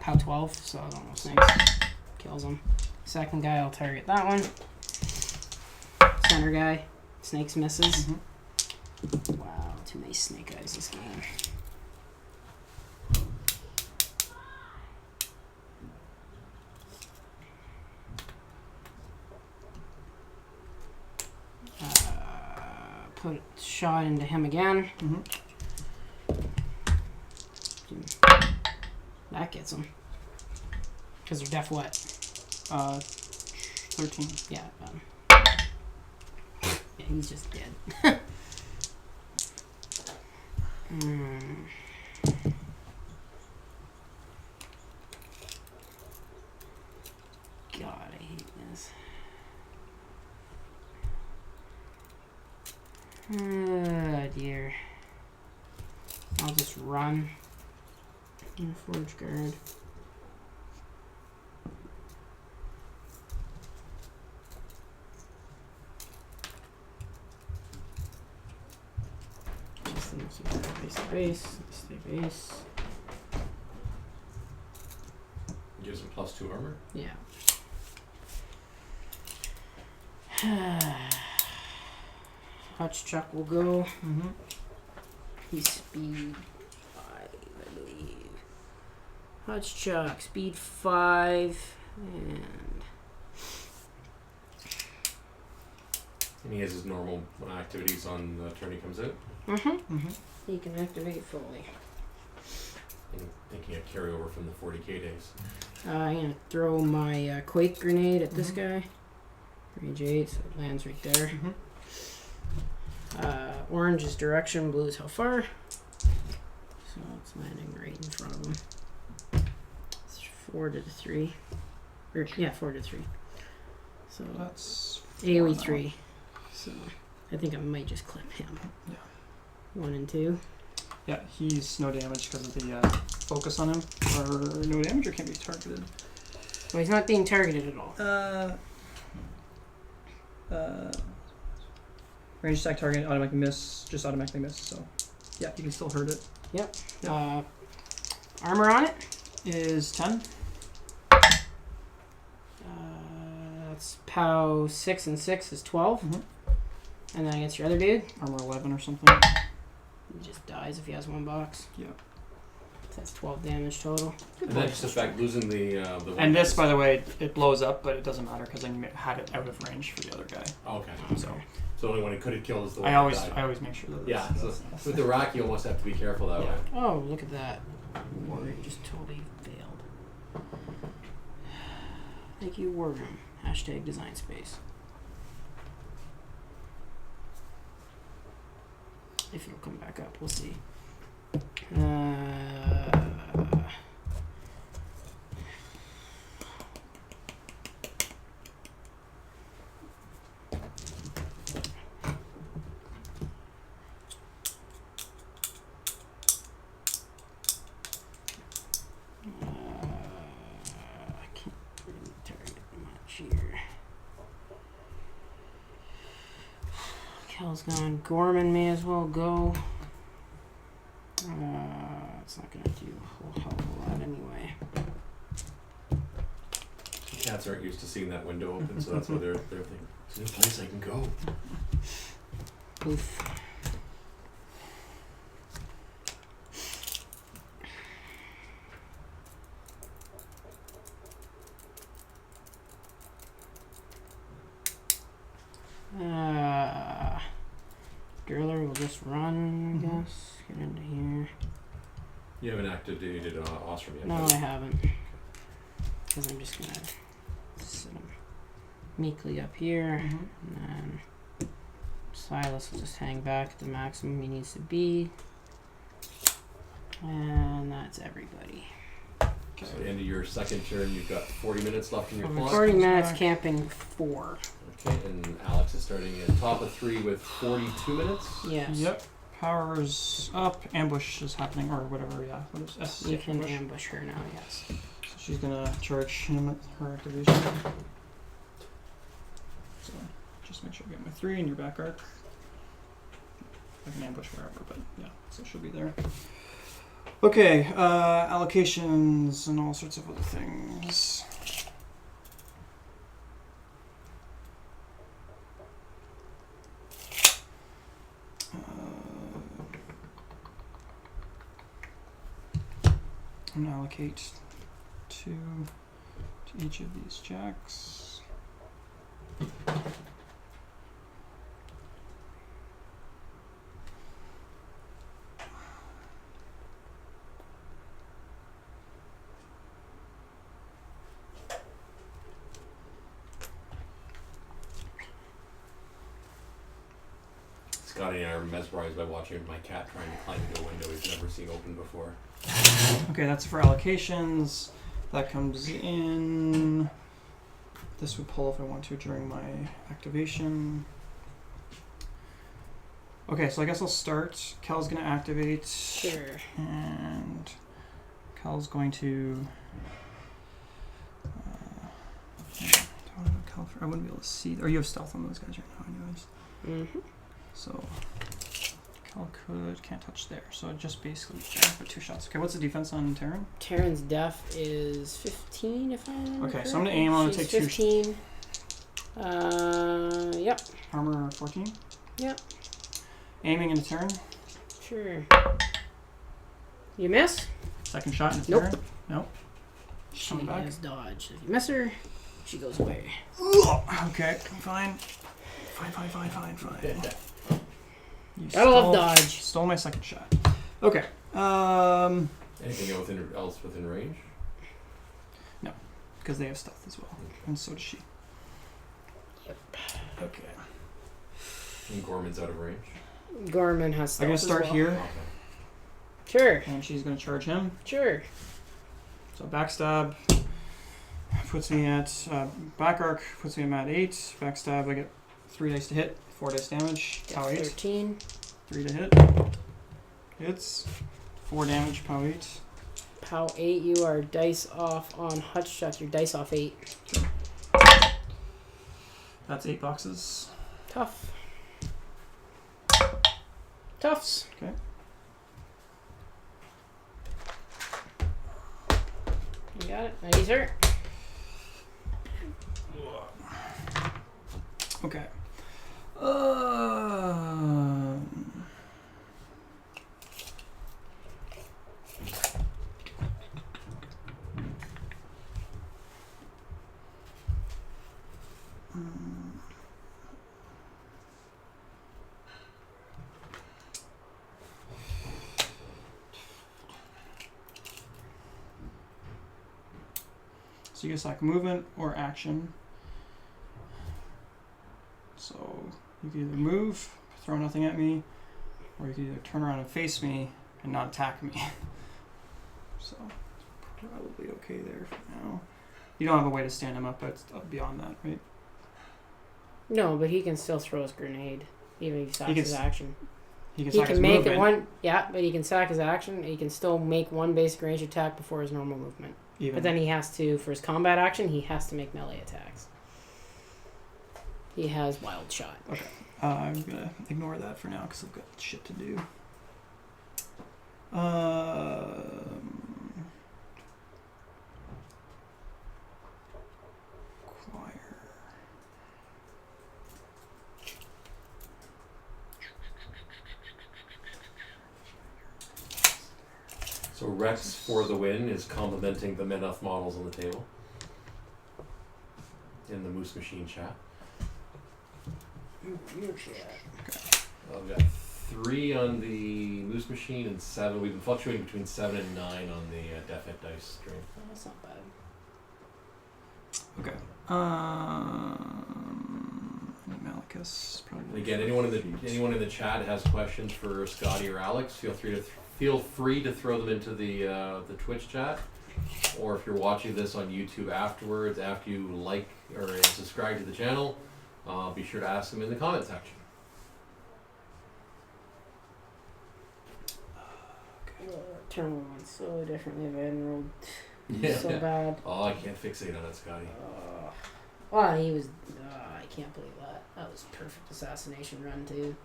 POW 12, so I don't know snakes. Kills him. Second guy, I'll target that one. Center guy, snakes misses. Mm-hmm. Wow, too many snake eyes this game. Put a shot into him again. Mm-hmm. That gets him. Because they're def what? 13. Yeah, yeah, he's just dead. God, I hate this. Oh dear. I'll just run. Forge guard. Just base to base. Stay base. Gives him +2 armor. Yeah. Hutch Chuck will go. Mm-hmm. He's speed 5, I believe. Hutch Chuck, speed 5, And he has his normal activities on the turn he comes out. Mm-hmm. He can activate fully. I'm thinking a carryover from the 40k days. I'm gonna throw my Quake grenade at this guy. Range 8, so it lands right there. Mm-hmm. Orange is direction, blue is how far. So it's landing right in front of him. It's 4 to 3. Or, yeah, 4 to 3. So That's AoE 3. So I think I might just clip him. Yeah. 1 and 2. Yeah, he's no damage because of the focus on him. Or no damage or can't be targeted. Well, he's not being targeted at all. Range attack target, automatically miss, just automatically miss, so yeah, you can still hurt it. Yep. Armor on it? Is 10? That's POW 6 and 6 is 12. Mm-hmm. And then against your other dude, Armor 11 or something. he just dies if he has 1 box. Yeah. That's 12 damage total. And that's just the fact losing the one And this, dice. by the way, it blows up, but it doesn't matter because I had it out of range for the other guy. Okay. So So the only one he could have killed is the one I that always died. make sure that. Yeah. So with the Wrack, you almost have to be careful that Yeah. way. Oh, look at that. Warrior just totally failed. Thank you, Warroom. Hashtag design space. If it'll come back up, we'll see. I can't really target much here. Kell's gone. Gorman may as well go. It's not gonna do a whole hell of a lot anyway. Cats aren't used to seeing that window open, so that's why they're thinking, "Is there a place I can go?" Oof. Driller will just run, I guess. Get into here. You haven't activated Ossrum yet. No, have I you? haven't. Because I'm just gonna sit him meekly up here. And then Silas will just hang back at the maximum he needs to be. And that's everybody. So at the end of your second turn, you've got 40 minutes left in your clock. 40 minutes, camping 4. Okay, and Alex is starting at top of 3 with 42 minutes. Yes. Yep. Power's up. Ambush is happening, or whatever. Yeah. What is S? You can ambush. ambush her now, yes. So she's gonna charge him at her activation. So just make sure you get my 3 in your back arc. I can ambush wherever, but yeah, so she'll be there. Okay, allocations and all sorts of other things. I'm gonna allocate 2 to each of these jacks. Scotty and I are mesmerized by watching my cat trying to climb into a window he's never seen open before. Okay, that's for allocations. That comes in. This would pull if I want to during my activation. Okay, so I guess I'll start. Kell's gonna activate. Sure. And Kell's going to. I wouldn't be able to see. Or you have stealth on those guys right now, anyways. Mm-hmm. So Kell can't touch there. So it just basically put 2 shots. Okay, what's the defense on Terran? Terran's def is 15, if I remember. Okay, so I'm gonna aim on and She's take 2 15. Yep. Armor 14. Yep. Aiming into Terran. Sure. You miss? Second shot into Nope. Terran. Nope. She Coming back. has dodge. If you miss her, she goes away. Okay, fine. Fine. You Gotta love dodge. Stole my second shot. Okay. Anything else within range? Because they have stealth as well, and so does she. Yep. Okay. And Gorman's out of range. Gorman has I'm gonna stealth start as well. here, Okay. Sure. and she's gonna charge him. Sure. So backstab puts me at back arc puts me at 8. Backstab I get 3 dice to hit, 4 dice damage. Pow 8. 13. 3 to hit. Hits. 4 damage. Pow 8. Pow 8, you are dice off on hutch shot. You're dice off 8. That's 8 boxes. Tough. Toughs. Okay. You got it. Nice hurt. Okay. So you can select movement or action. So you can either move, throw nothing at me, or you can either turn around and face me and not attack me. So probably okay there for now. You don't have a way to stand him up, but it's beyond that, right? No, but he can still throw his grenade, even if he sacks his action. He He sack his can make movement, it one, yeah, but he can sack his action. He can still make one basic range attack before his normal movement. even. But then he has to, for his combat action, he has to make melee attacks. He has wild shot. Okay. I'm gonna ignore that for now because I've got shit to do. Choir. So Rex for the win is complimenting the Menoth models on the table in the Moose Machine chat. I've got 3 on the Moose Machine and 7. We've been fluctuating between 7 and 9 on the Death Dice stream. Oh, that's not bad. Okay. Malekus probably. And again, anyone in the chat has questions for Scotty or Alex, feel free to throw them into the Twitch chat, or if you're watching this on YouTube afterwards, after you like or subscribe to the channel, be sure to ask them in the comment section. Turn one so differently. I've been rolled Yeah. so bad. Oh, I can't fixate on it, Scotty. Well, he was. I can't believe that. That was a perfect assassination run too.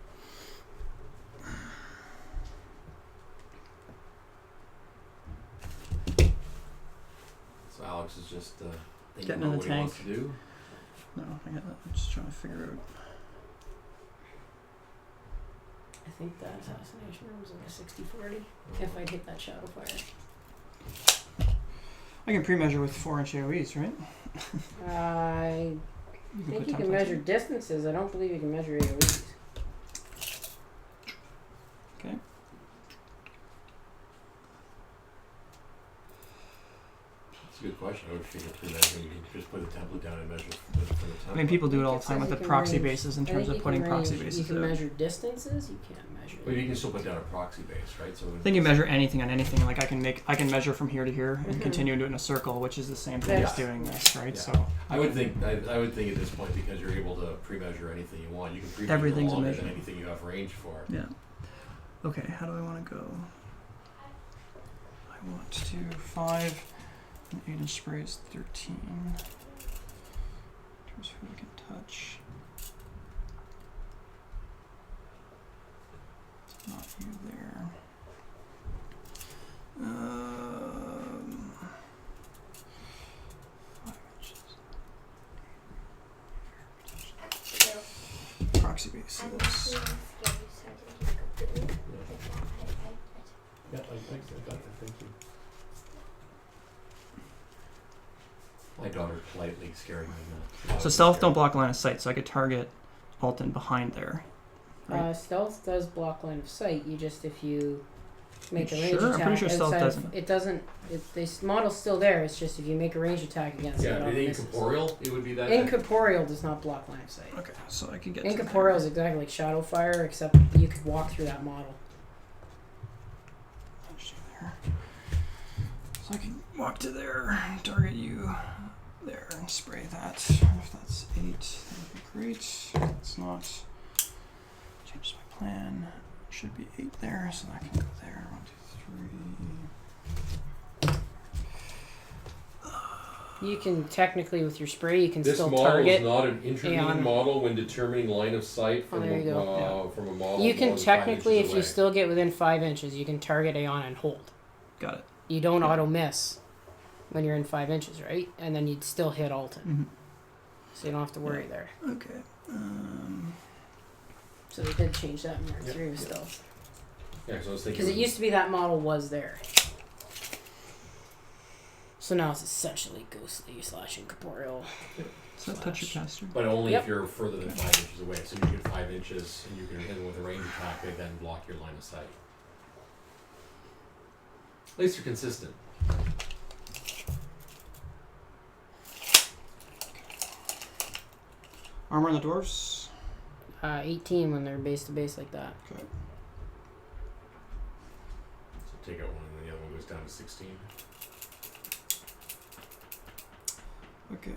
So Alex is just thinking Getting about in what the he wants tank. to do. No, I'm just trying to figure out. I think that assassination run was like a 60-40. If I'd hit that shadow fire. I can pre-measure with 4-inch AoEs, right? I think put you can templates measure in. distances. I don't believe you can measure AoEs. Okay. That's a good question. I would figure pre-measuring, you can just put the template down and measure for the template. I mean, people do it all the It time says with the you can proxy range- bases in I terms think of you putting can proxy range- bases. You can out. measure distances. You can't measure. Well, you can still put down a proxy base, right? So I think you measure anything on anything. Like I can measure from here to here and Mhm. continue to do it in a circle, which is the same thing Yeah. as doing this, right? Yeah. So I would think at this point, because you're able to pre-measure anything you want, you can pre-measure Everything's a longer than measure. anything you have range for. yeah. Okay, how do I want to go? I want to 5 and 8-inch spray is 13. In terms of who I can touch. It's not you there. 5 inches. Proxy bases. Yeah, I got that. Thank you. My daughter politely scaring me now. So stealth don't block line of sight, so I could target Alton behind there. Right. Stealth does block line of sight. You just if you make a You range sure? attack. I'm pretty sure stealth outside of- doesn't. It doesn't. This model's still there. It's just if you make a range attack against it, Yeah, it all the misses. incorporeal, it would be that. Incorporeal does not block line of sight. Okay, so I can get to Incorporeal is exactly like shadow fire, except you could walk through that model. there. So I can walk to there, target you there, and spray that. If that's 8, that would be great. If it's not, changes my plan. Should be 8 there, so that can go there. 1, 2, 3. You can technically with your spray, you can This still model target. is not an intervening Aeon. model when determining line of sight from, there you go. from a model. You more can than 5 technically, inches if you away. still get within 5 inches, you can target Aeon and hold. Got it. You don't Yeah. auto miss when you're in 5 inches, right? And then you'd still hit Alton, Mm-hmm. so you don't have to worry there. Okay. So they did change that in Mark Yep. 3 with Yep. stealth. Yeah, so I was thinking. Because it used to be that model was there. So now it's essentially ghostly / incorporeal. Does that touch your caster? But only Yep. if you're further than 5 inches away. So you get 5 inches and you can hit them with a range attack, they then block your line of sight. At least you're consistent. Armor on the dwarves. 18 when they're base to base like that. Okay. So take out one and then the other one goes down to 16. Okay.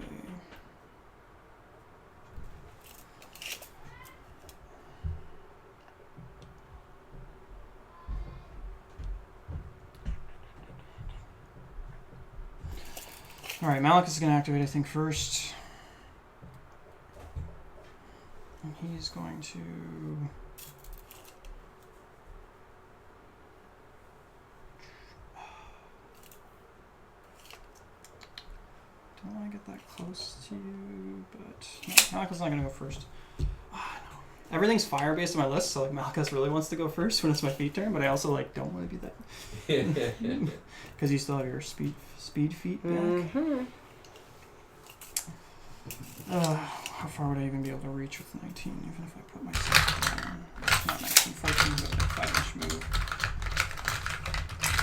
Alright, Malekus is going to activate, I think, first. And he's going to... Don't want to get that close to you, but... No, Malekus is not going to go first. Ah, no. Everything's fire-based on my list, so like Malekus really wants to go first when it's my feet turn, but I also like don't want to do that. Because you still have your speed feet back. Mm-hmm. How far would I even be able to reach with 19, even if I put myself down? Not 19, 14, but like 5-inch move.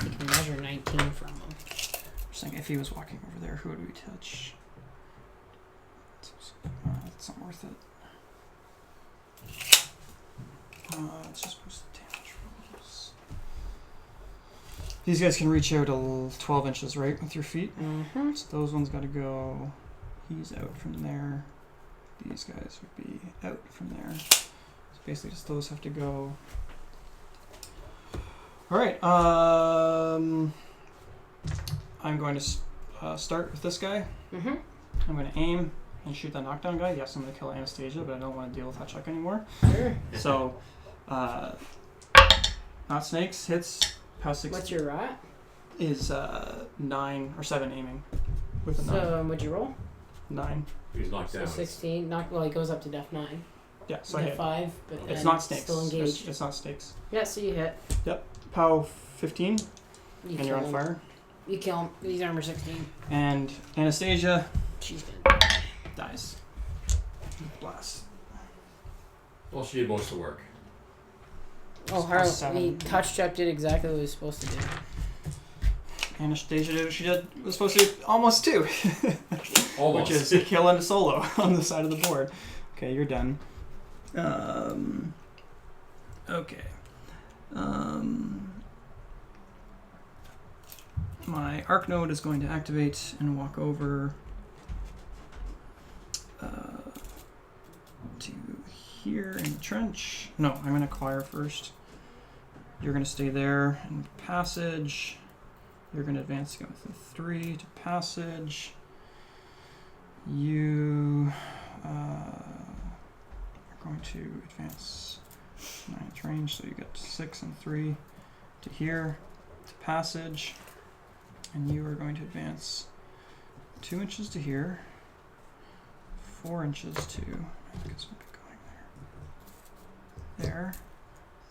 You can measure 19 from him. Just saying, if he was walking over there, who would we touch? That's not worth it. Let's just boost the damage rolls. These guys can reach out 12 inches, right, with your feet? Mm-hmm. So those ones got to go. He's out from there. These guys would be out from there. So basically, just those have to go. All right. I'm going to start with this guy. Mm-hmm. I'm going to aim and shoot that knockdown guy. Yes, I'm going to kill Anastasia, but I don't want to deal with that check anymore. Sure. So, not snakes hits. Past 6 What's your rat? is 9 or 7 aiming with a 9. So, what'd you roll? 9. He's knocked So down. 16. Well, he goes up to def 9. Yeah, so I Def hit. 5, but It's then not snakes. still engaged. It's not snakes. Yeah, so you hit. POW 15, You and kill you're on him. fire. You kill him. He's armor 16. And Anastasia She's dead. dies. Blast. Well, she did most of the work. Oh, Plus Harley, 7. he touch check did exactly what he was supposed to do. Anastasia did what she was supposed to do almost too. Almost. Which is kill and solo on the side of the board. Okay, you're done. Okay. My arc node is going to activate and walk over to here in the trench. No, I'm going to acquire first. You're going to stay there in passage. You're going to advance to go with 3 to passage. You are going to advance 9th range, so you get 6 and 3 to here to passage. And you are going to advance 2 inches to here, 4 inches to, I guess we'll be going there,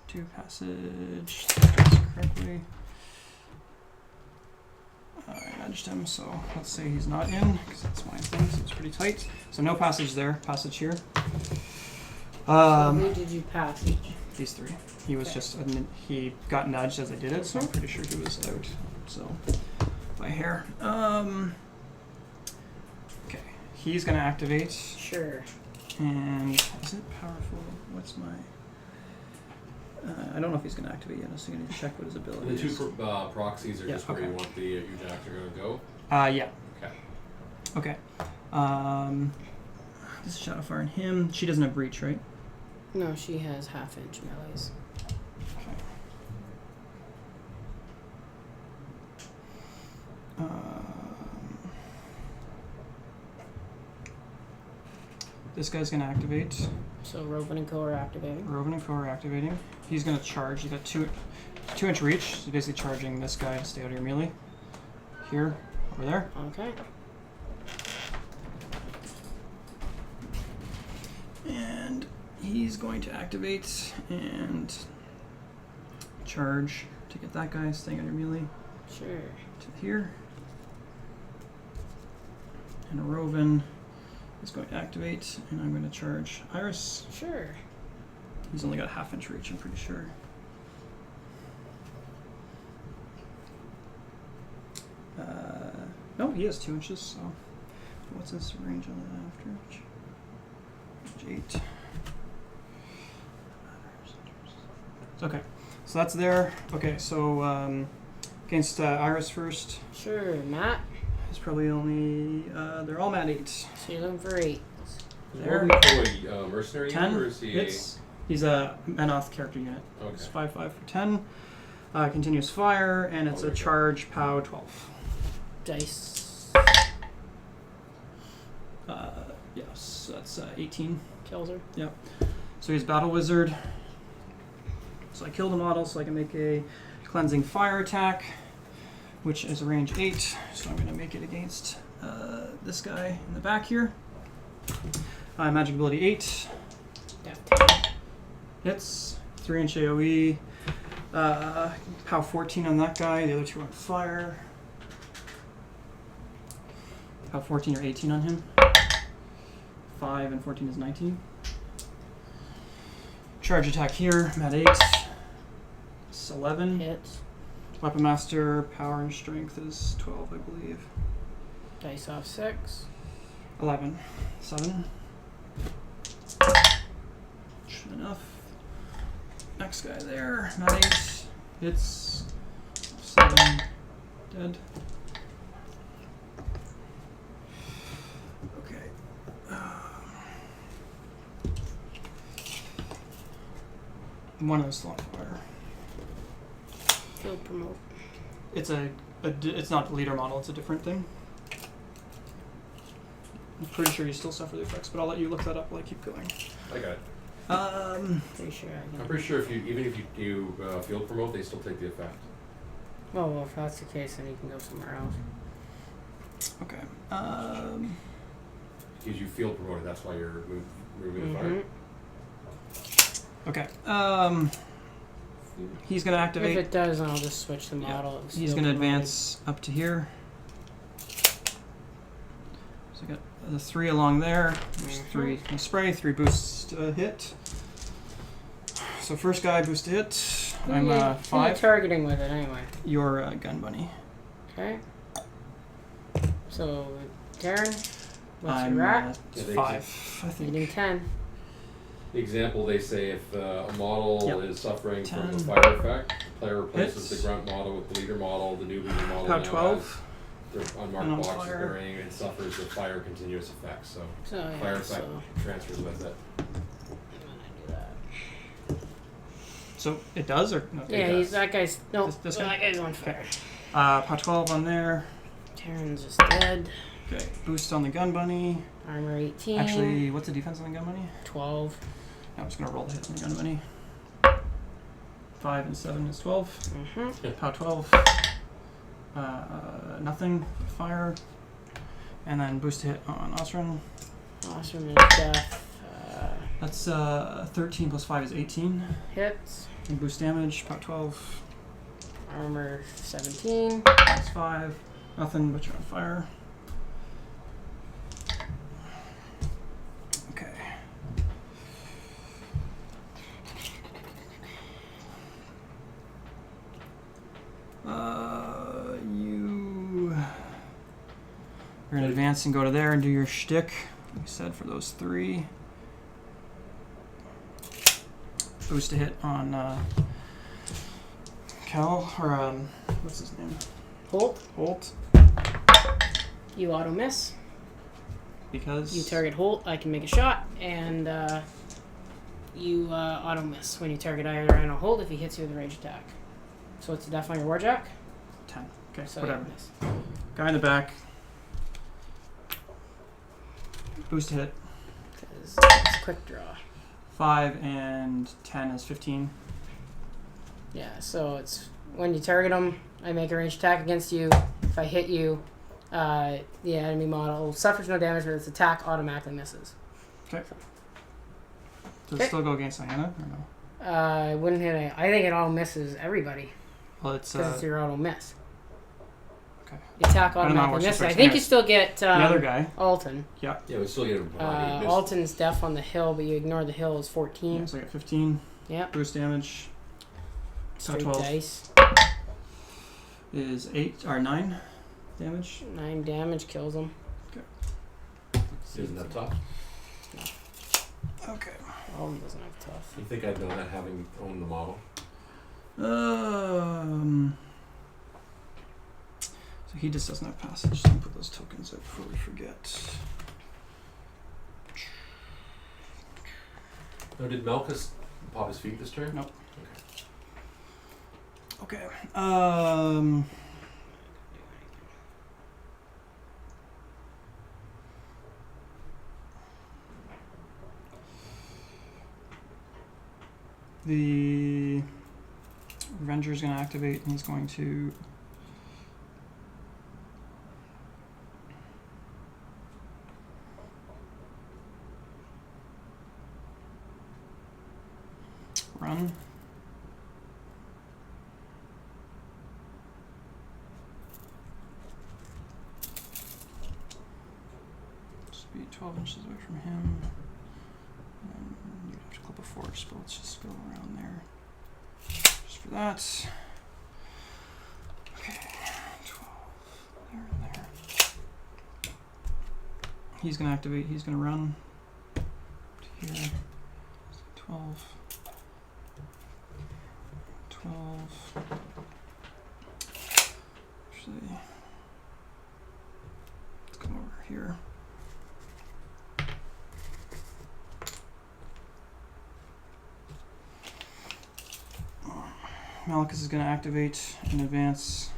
to passage, correctly. I nudged him, so let's say he's not in, because that's my thing, so it's pretty tight. So no passage there, passage here. So who did you passage? These 3. He was just, he got nudged as I did it, so I'm pretty sure he was out, so by hair. Okay, he's gonna activate. Sure. And is it powerful? What's my... I don't know if he's going to activate yet, so I'm going to check what his ability The is. 2 proxies are Yeah, just where okay. you want the Ujaks are going to go. Yeah. Okay. Okay. This is Shadowfire and him. She doesn't have breach, right? No, she has half-inch melees. Okay. This guy's going to activate. So Rovan and Co are activating. Rovan and Co are activating. He's going to charge. He's got 2-inch reach. So he's basically charging this guy to stay out of your melee. Here, over there. Okay. And he's going to activate and charge to get that guy staying under melee Sure. to here. And Rovan is going to activate, and I'm going to charge Iris. Sure. He's only got a half-inch reach, I'm pretty sure. No, he has 2 inches, so what's his range on that after? 8. Okay, so that's there. Okay, so against Iris first. Sure, Matt. It's probably only they're all Mat 8. So you're looking for 8. Are we for a mercenary 10 unit, or is he hits. He's a Menoth character unit. Okay. It's 5/5 for 10. Continuous fire, and it's a charge POW 12. Dice. Yes, that's 18. Kills her. Yep. So he's Battle Wizard. So I kill the model so I can make a cleansing fire attack, which is a range 8. So I'm going to make it against this guy in the back here. Magic ability 8. Death 10. Hits. 3-inch AoE. POW 14 on that guy. The other 2 on fire. POW 14 or 18 on him. 5 and 14 is 19. Charge attack here. Mat 8. It's 11. Hits. Weapon Master, power and strength is 12, I believe. Dice off 6. 11. 7. Should enough. Next guy there. Mat 8. Hits. 7. Dead. Okay. One of those still on fire. Field promote. It's it's not the leader model, it's a different thing. I'm pretty sure you still suffer the effects, but I'll let you look that up while I keep going. I got it. Pretty sure I I'm can. pretty sure if you field promote, they still take the effect. Oh, well, if that's the case, then you can go somewhere else. Okay. Because you field promoted, that's why you're moving the fire. Okay. He's going to If activate. it does, then I'll just switch the model. It's He's still going to promoted. advance up to here. So I got the 3 along there. There's 3 in spray, 3 boosts to hit. So first guy, boost to hit. I'm Who you 5. targeting with it anyway. You're Gun Bunny. Okay. So, Darren, what's I'm your rack? 5, I think. Eating 10. The example, they say if a model Yep. is suffering from 10. a fire effect, the player replaces Hits. the grunt model with the leader model. The new leader model POW now 12. has their unmarked And on boxes fire. during and suffers the fire continuous effect. So So, yeah, fire so effect transfers with it. I'm gonna do that. So it does or no? Yeah, does. he's that guy's. Nope. This that guy? guy's on fire. POW 12 on there. Darren's just dead. Okay. Boost on the Gun Bunny. Armor 18. Actually, what's the defense on the Gun Bunny? 12. I'm just gonna roll the hit on the Gun Bunny. 5 and 7 is 12. Mm-hmm. POW 12. Nothing. Fire. And then boost to hit on Ossrum. Ossrum is death. That's 13 plus 5 is 18. Hits. And boost damage. POW 12. Armor 17. That's 5. Nothing, but you're on fire. Okay. You're gonna advance and go to there and do your shtick. Like I said, for those 3. Boost to hit on Kell, or what's his name? Holt. Holt. You auto miss. Because You target Holt, I can make a shot, and you auto miss when you target either Rhino or Holt if he hits you with a range attack. So it's a death on your Warjack. 10. Okay, So whatever. you miss. Guy in the back. Boost to hit. 'Cause it's quick draw. 5 and 10 is 15. Yeah, so it's when you target him, I make a range attack against you. If I hit you, the enemy model suffers no damage, but its attack automatically misses. Does Okay. it still go against Diana or no? I wouldn't hit it. I think it auto misses everybody Well, it's because it's your auto miss. okay. The attack I don't know how it automatically works misses. with I think you Anyways, still get the other guy. Alton. Yeah, we still get him. Alton's death on the hill, but you ignore the hill is Yeah, 14. so I got 15. Yep. Boost damage Straight 12. dice. is 8 or 9 damage. 9 damage kills him. Isn't that tough? Okay. Alden doesn't have tough. You think I'd know that having owned the model? So he just doesn't have passage. So I'll put those tokens out before we forget. No, did Malekus pop his feet this turn? Nope. Okay. Okay. The Revenger is going to activate, and he's going to run. Just be 12 inches away from him. You have to clip a forge, but let's just go around there. Just for that. Okay, 12. There and there. He's going to activate, he's going to run to here. 12. 12. Actually, let's come over here. Malekus is going to activate and advance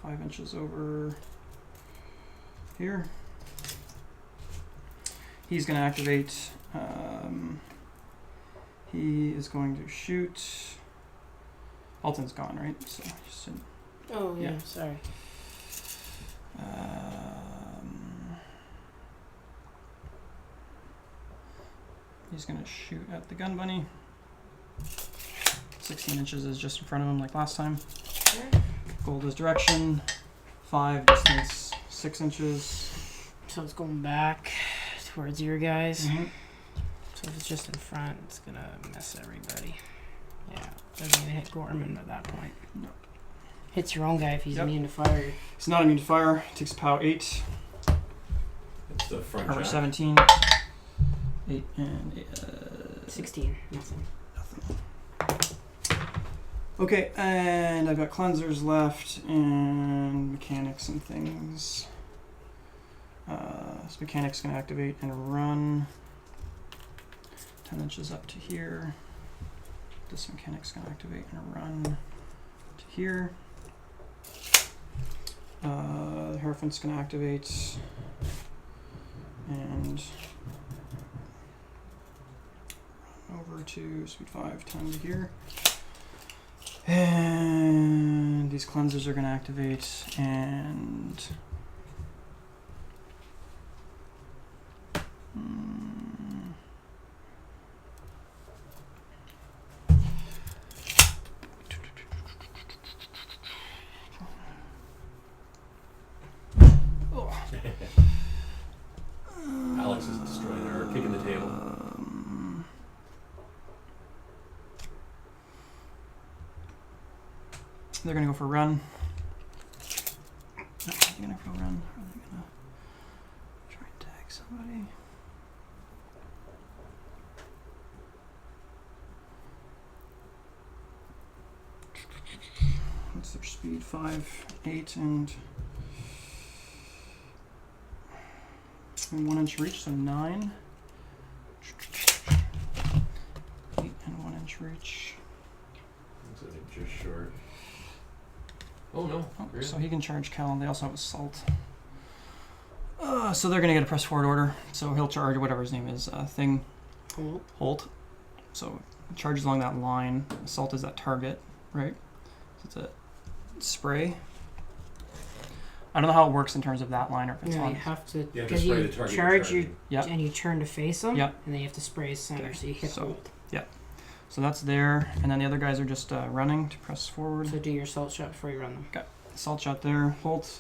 5 inches over here. He's going to activate. He is going to shoot. Alton's gone, right? So just didn't. Oh, yeah, Yeah. sorry. He's going to shoot at the gun bunny. 16 inches is just in front of him like last time. Gold is direction. 5 distance, 6 inches. So it's going back towards your guys. Mm-hmm. So if it's just in front, it's gonna miss everybody. Yeah, doesn't even hit Gorman at that point. No. Hits your own guy if he's Yep. immune to fire. He's not immune to fire. Takes a POW 8. It's the front Armor jack. 17. 8 and 16. Nothing. nothing. Okay, and I've got cleansers left and mechanics and things. So mechanics can activate and run 10 inches up to here. This mechanic's gonna activate and run to here. The Hierophant's gonna activate and run over to speed 5, 10 to here. And these cleansers are going to activate and Alex is destroying her, kicking the table. they're going to go for a run. No, they're going to go run. Or are they going to try and tag somebody? What's their speed? 5, 8, and 1 inch reach, so 9. 8 and 1 inch reach. Looks like they're just short. Oh no. Oh, Really? so he can charge Kell. They also have assault. So they're going to get a press forward order. So he'll charge whatever his name is. Thing. Holt. So he charges along that line. Assault is that target, right? So it's a spray. I don't know how it works in terms of that line or if it's No, on. you have to, You have to because spray you the target charge you're you Yep. and you turn to face them, Yep. and then you have to spray his center, Okay. so you hit So- hold. So that's there. And then the other guys are just running to press forward. So do your assault shot before you run them. Assault shot there. Holt.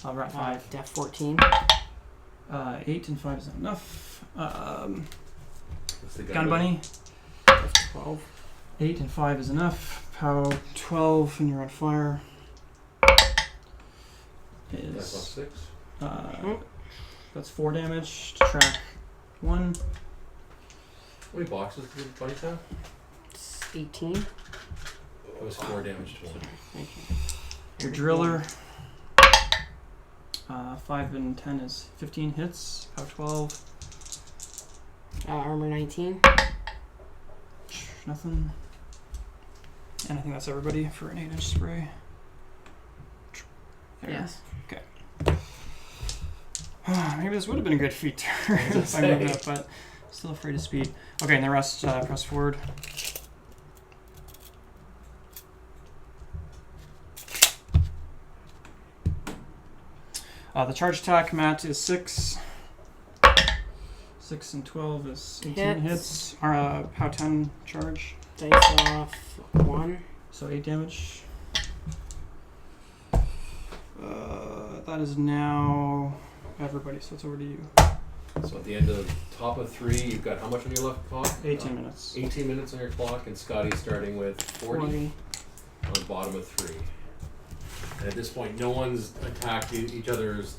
We're at 5. Def 14. 8 and 5 is not enough. What's the Gun bunny. Def 12. 8 and 5 is enough. POW 12 and you're on fire. That's Is 6. that's 4 damage to track 1. How many boxes did the bunnies have? It's 18. That was 4 damage to one. Thank you. Your driller. 5 and 10 is 15 hits. Power 12. Armor 19. Nothing. And I think that's everybody for an 8-inch spray. There. Yes. Maybe this would have been a good feat turn if I moved up, but still afraid of speed. Okay, and the rest press forward. The charge attack, Matt, is 6. 6 and 12 is 18 hits. Power 10 charge. Dice off 1. So 8 damage. That is now everybody, so it's over to you. So at the end of the top of 3, you've got how much on your left clock? 18 minutes. 18 minutes on your clock, and Scotty's starting with 40 on the bottom of 3. And at this point, no one's attacked each other's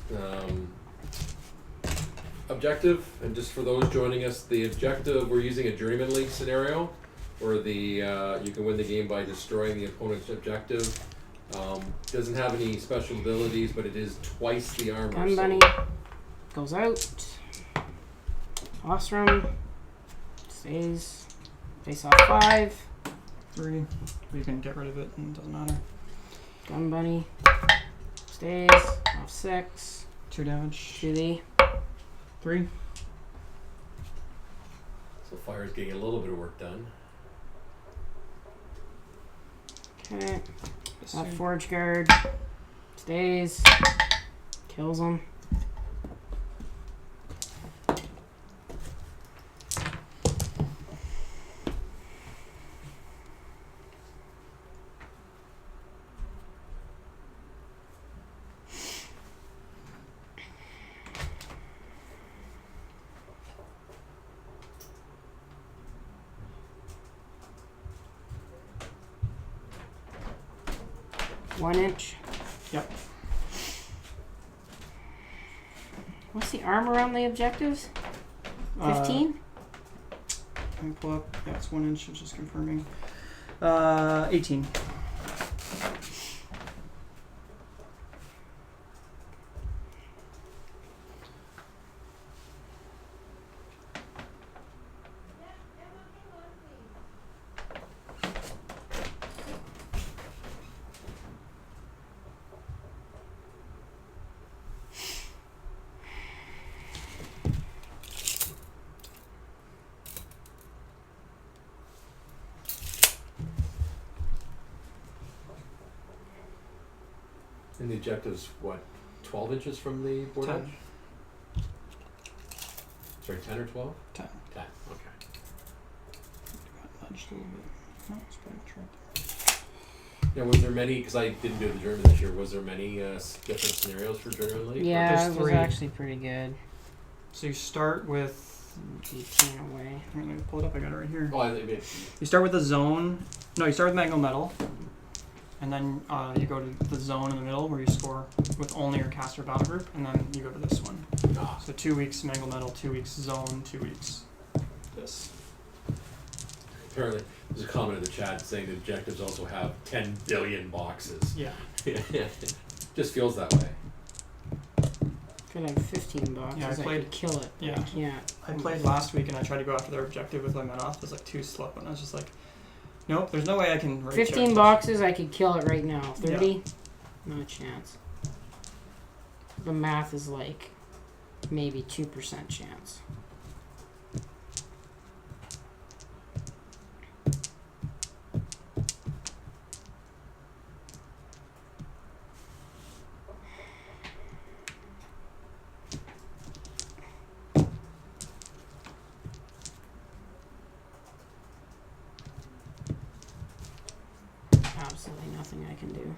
objective. And just for those joining us, the objective, we're using a Journeyman League scenario, where you can win the game by destroying the opponent's objective. Doesn't have any special abilities, but it is twice the armor. Gun bunny goes out. Ossrum stays. Face off 5. 3. You can get rid of it, and it doesn't matter. Gun bunny stays off 6. 2 damage. 2D. 3. So fire's getting a little bit of work done. Okay. Forge guard stays. Kills him. One inch. Yep. What's the armor on the objectives? 15? Let me pull up. Yeah, it's 1 inch. I'm just confirming. 18. And the objective's what, 12 inches from the board 10. edge? Sorry, 10 or 12? 10. 10, okay. Got nudged a little bit. No, it's pretty much right there. Now, was there many, because I didn't do the German this year, was there many different scenarios for German League? Yeah, there's it was 3. actually pretty good. So you start with. 18 away. Let me pull it up. I got it right here. Oh, I mean, You start with the zone. No, you start with Magma Metal. And then you go to the zone in the middle where you score with only your caster battle group, and then you go to this one. ah, So 2 weeks Mangle Metal, 2 weeks zone, 2 weeks this. apparently, there's a comment in the chat saying the objectives also have 10 billion boxes. Yeah. Just feels that way. Could have 15 boxes. Yeah, I I played- could kill it. But yeah. I can't. I played last week and I tried to go after their objective with my Menoth. It was like too slow, and I was just like, nope, there's no way I can. 15 boxes, I could kill it right now. 30? No chance. The math is like maybe 2% chance. Absolutely nothing I can do.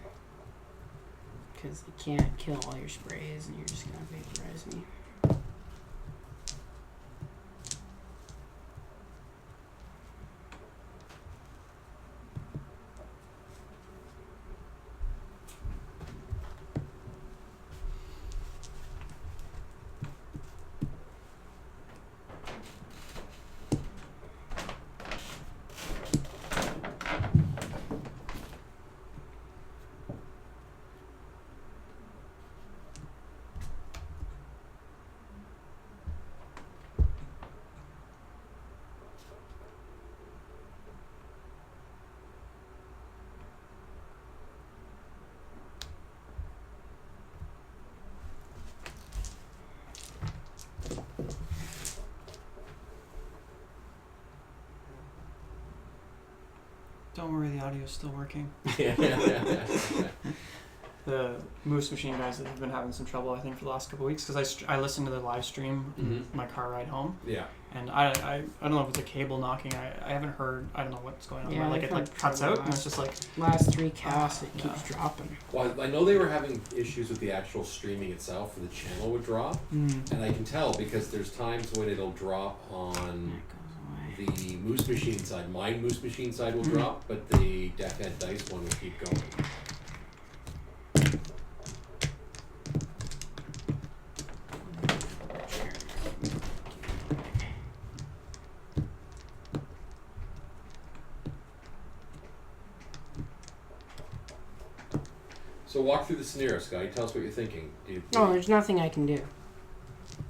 Because you can't kill all your sprays and you're just going to vaporize me. Don't worry, the audio's still working. Yeah. The Moose Machine guys that have been having some trouble, I think, for the last couple of weeks, because I listened to the live stream in my car ride home, Yeah. and I don't know if it's a cable knocking. I haven't heard. I don't know what's going on. Yeah, Like it like cuts out, and it's just like last 3 casts it keeps dropping. Well, I know they were having issues with the actual streaming itself, where the channel would drop, and I can tell because there's times when it'll drop on the Moose Machine side. My Moose Machine side will drop, but the Deckhead Dice one will keep going. So walk through the scenario, Scotty. Tell us what you're thinking. No, there's nothing I can do.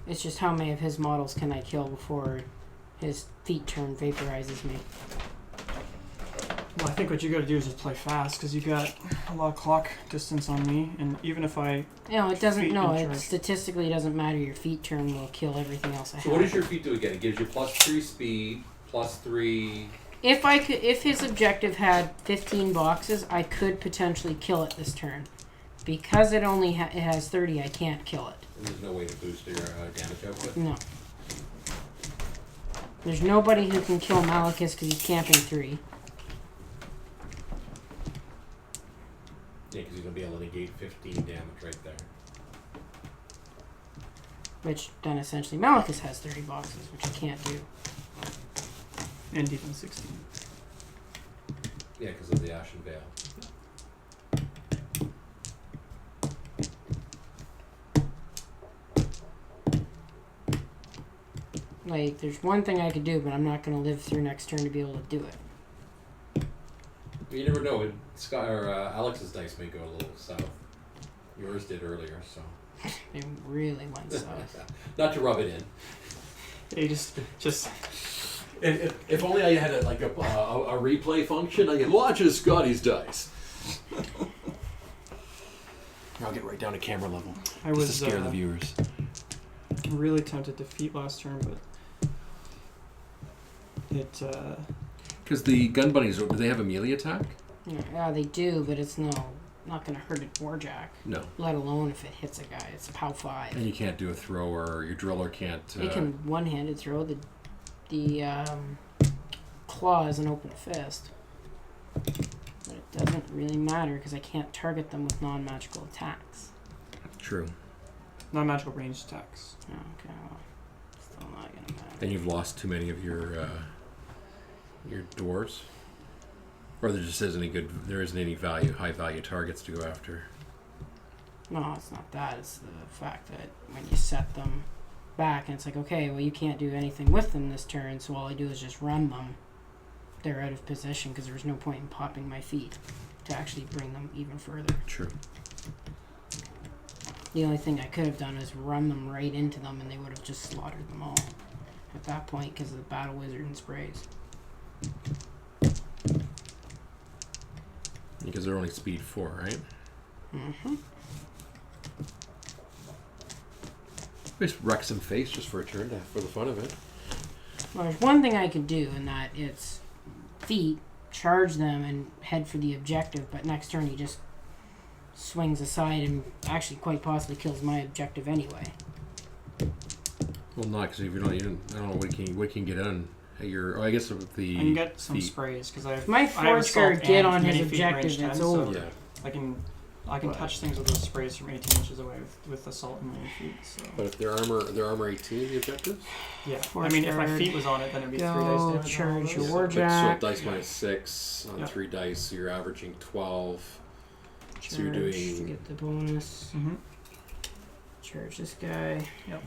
It's just how many of his models can I kill before his feet turn vaporizes me. Well, I think what you got to do is just play fast, because you got a lot of clock distance on me, and even if I It doesn't. Feet No, in it charge. statistically doesn't matter. Your feet turn will kill everything else I have. So what does your feet do again? It gives you +3 speed, +3. If his objective had 15 boxes, I could potentially kill it this turn. Because it only it has 30, I can't kill it. And there's no way to boost your damage output. No. There's nobody who can kill Malekus because he's camping 3. Yeah, because he's gonna be able to negate 15 damage right there. Which then essentially Malekus has 30 boxes, which I can't do. and defense 16. Yeah, because of the Ashen Veil. Like, there's one thing I could do, but I'm not going to live through next turn to be able to do it. You never know. Alex's dice may go a little south. Yours did earlier, so. It really went south. Not to rub it in. They just If only I had a replay function, I could watch his Scotty's dice. I'll get right down to camera level. I Just was to scare the viewers. really tempted to defeat last turn, but it Because the gun bunnies, do they have a melee attack? Yeah, they do, but it's not going to hurt a warjack. No. Let alone if it hits a guy. It's POW 5. And you can't do a throw, or your driller can't. It can one-handed throw. The claw is an open fist. But it doesn't really matter because I can't target them with non-magical attacks. True. non-magical ranged attacks. Oh, okay, well, still not going to matter. And you've lost too many of your dwarves? Or there just isn't any good, there isn't any high value targets to go after. No, it's not that. It's the fact that when you set them back, and it's like, okay, well, you can't do anything with them this turn, so all I do is just run them. They're out of position because there was no point in popping my feet to actually bring them even further. True. The only thing I could have done is run them right into them, and they would have just slaughtered them all at that point because of the battle wizard and sprays. Because they're only speed 4, right? Mm-hmm. Just wreck some face just for a turn for the fun of it. Well, there's one thing I could do, and that it's feet, charge them, and head for the objective, but next turn he just swings aside and actually quite possibly kills my objective anyway. Well, not because if you don't, I don't know what can get on at your. Oh, I guess with the. I can get some feet. sprays because I have. My I have Forge Guard assault get and on his many feet objective, range 10, it's so over. Yeah. I can touch things with those sprays from 18 inches away with assault and many feet. So. But if their armor 18, the objectives. Yeah, Forge I mean, if my Guard, feet was on it, then it'd be 3 dice go, damage. charge your Yeah. war But so jack. dice minus 6 on Yep. 3 dice, so you're averaging 12. So you're Charge to doing. get the bonus. Mm-hmm. Charge this guy. Yep.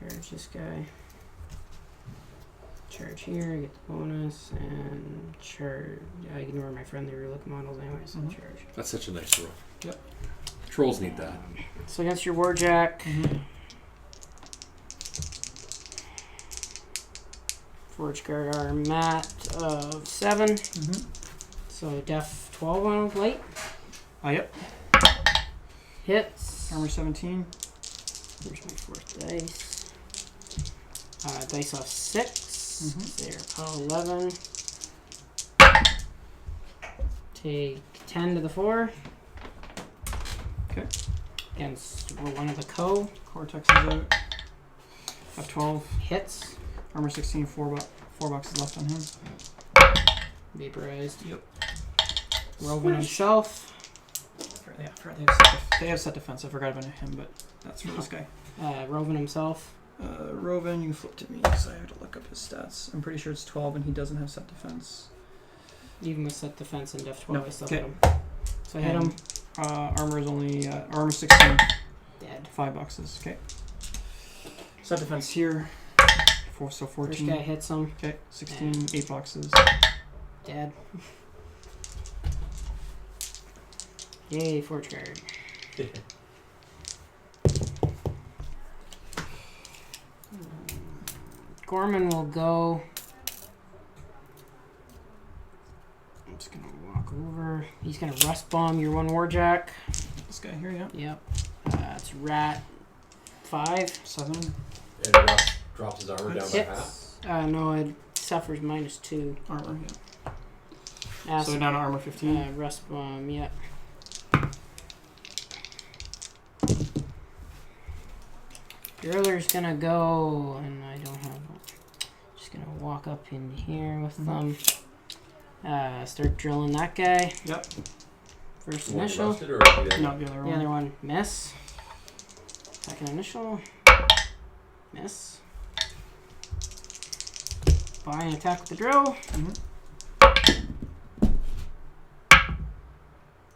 Charge this guy. Charge here, get the bonus, and charge. I ignore my friendly relic models anyway, so Mhm. charge. That's such a nice roll. Yep. Trolls need that. So against your warjack, Mm-hmm. Forge Guard are mat of 7, Mm-hmm. so def 12 on light. Yep. Hits. Armor 17. Here's my 4th dice. Dice off 6. Mhm. They're power 11. Take 10 to the 4. Okay. Against roll one of the co. Cortex is out. Have 12. Hits. Armor 16, 4 boxes left on him. Vaporized. Yep. Rovan himself. Yeah, they have set defense. I forgot about him, but that's for this guy. Rovan himself. Rovan, you flipped to me because I had to look up his stats. I'm pretty sure it's 12 and he doesn't have set defense. Even with set defense and def 12, No, I still okay. hit him. So I hit him. Armor is only armor 16. Dead. 5 boxes. Okay. Set defense here. 14. First guy hits him. Okay. 16. 8 boxes. Dead. Yay, Forge Guard. Gorman will go. I'm just gonna walk over. He's gonna rust bomb your one warjack. This guy here, yeah. Yep. It's rat 5. 7. And Russ drops his armor down by half. Hits. No, it suffers -2. Armor, yeah. Acid, So down to armor 15. rust bomb, yep. Driller's gonna go, and I don't have. Just gonna walk up in here with them. Start drilling that guy. Yep. First One initial. rusted or the other? No, the other The one. other one, miss. Second initial. Miss. Buy and attack with the drill.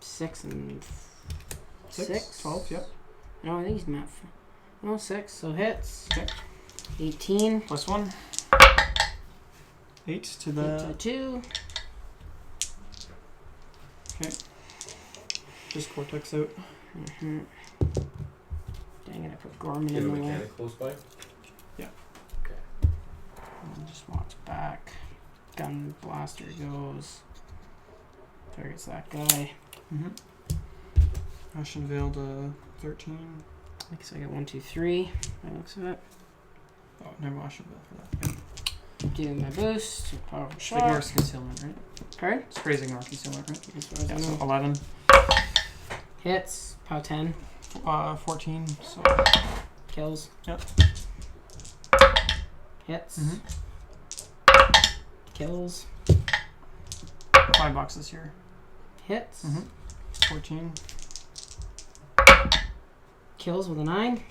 6 and 6. 12, yep. No, I think he's math. No, 6, so hits. Okay. 18. +1. 8 to 8 to the... 2. Okay. Just Cortex out. Mm-hmm. Dang it, I put Gorman Get a in the way. mechanic close by. Yeah. Okay. And just walks back. Gun blaster goes. Targets that guy. Ashen Veil to 13. I guess I got 1, 2, 3. By the looks of it. Oh, never Ashen Veil for that. Do my boost. Powerful shot. Ignores concealment, right? Pardon? It's crazy ignore concealment, right? As far as I Yeah, so know. 11. Hits. Pow 10. 14. So Kills. Yep. Hits. Kills. 5 boxes here. Hits. 14. Kills with a 9.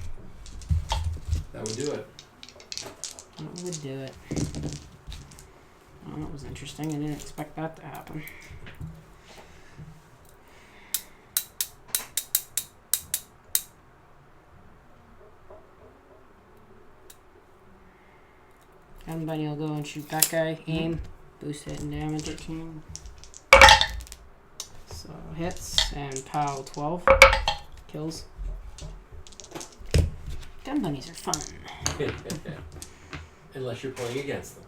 That would do it. That would do it. Oh, that was interesting. I didn't expect that to happen. Everybody will go and shoot that guy. Aim. Boost hit and damage. 13. So hits and POW 12. Kills. Gun bunnies are fun. Unless you're playing against them.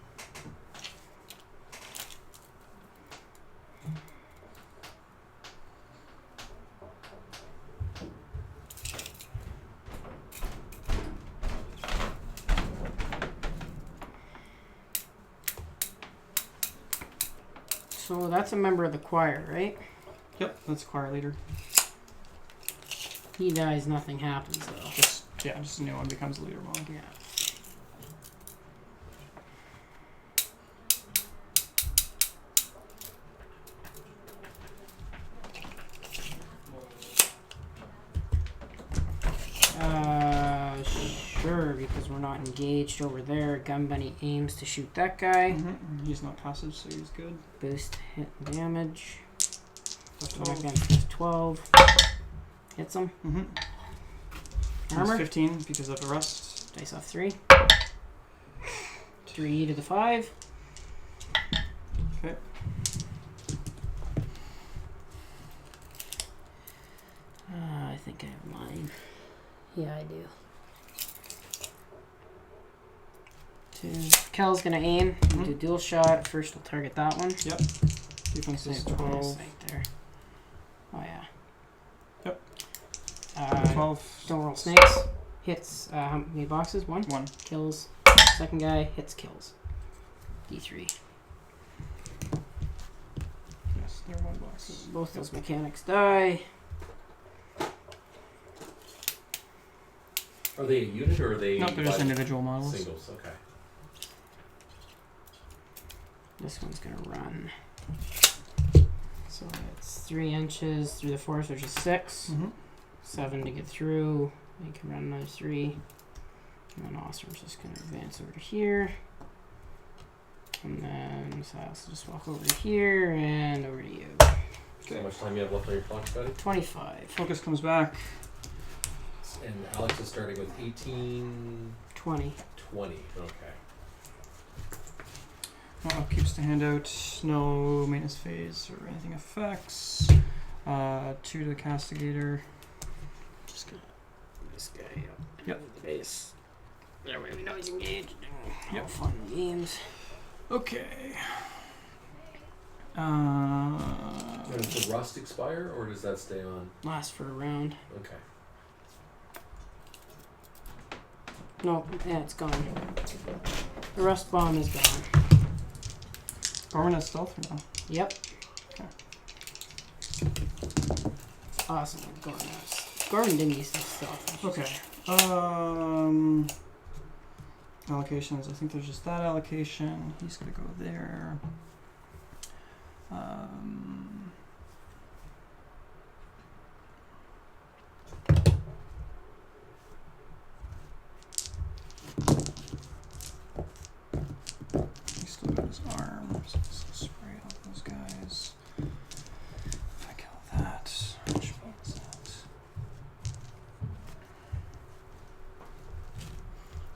So that's a member of the choir, right? Yep, that's choir leader. He dies, nothing happens though. Just a new one becomes the leader mod. Yeah. Sure, because we're not engaged over there. Gun bunny aims to shoot that guy. He's not passive, so he's good. Boost hit and damage. Left Back 12. down to 12. Hits him. Armor. 15 because of the rust. Dice off 3. 3 to the 5. Okay. I think I have mine. Yeah, I do. 2. Kell's gonna aim. Do dual shot. First, we'll target that one. Yep. Defense is Same 12. right there. Oh yeah. Yep. 12. Don't roll snakes. Hits. How many boxes? 1. 1. Kills. Second guy hits. Kills. D3. Yes, they're 1 box. both those mechanics die. Are they a unit or are they? Nope, they're just individual models. Singles. Okay. This one's gonna run. So it's 3 inches through the force, which is 6. 7 to get through. You can run another 3. And then Ossrum's just gonna advance over to here. And then so I'll just walk over to here and over to you. Okay. How much time you have left on your clock, Scotty? 25. Focus comes back. And Alex is starting with 18... 20. 20, okay. Keeps the handout. No maintenance phase or anything affects. 2 to the Castigator. Just gonna this guy up. Yep. The base. There we know he's engaged. Yep. Fun games. Okay. Does the rust expire or does that stay on? Last for a round. Okay. No, yeah, it's gone. The rust bomb is gone. Garmin has stealth or no? Yep. Okay. Awesome. Gordon didn't use this stuff. Okay. Allocations. I think there's just that allocation. He's gonna go there. He's still got his arms. Let's spray out those guys. If I kill that, which means that.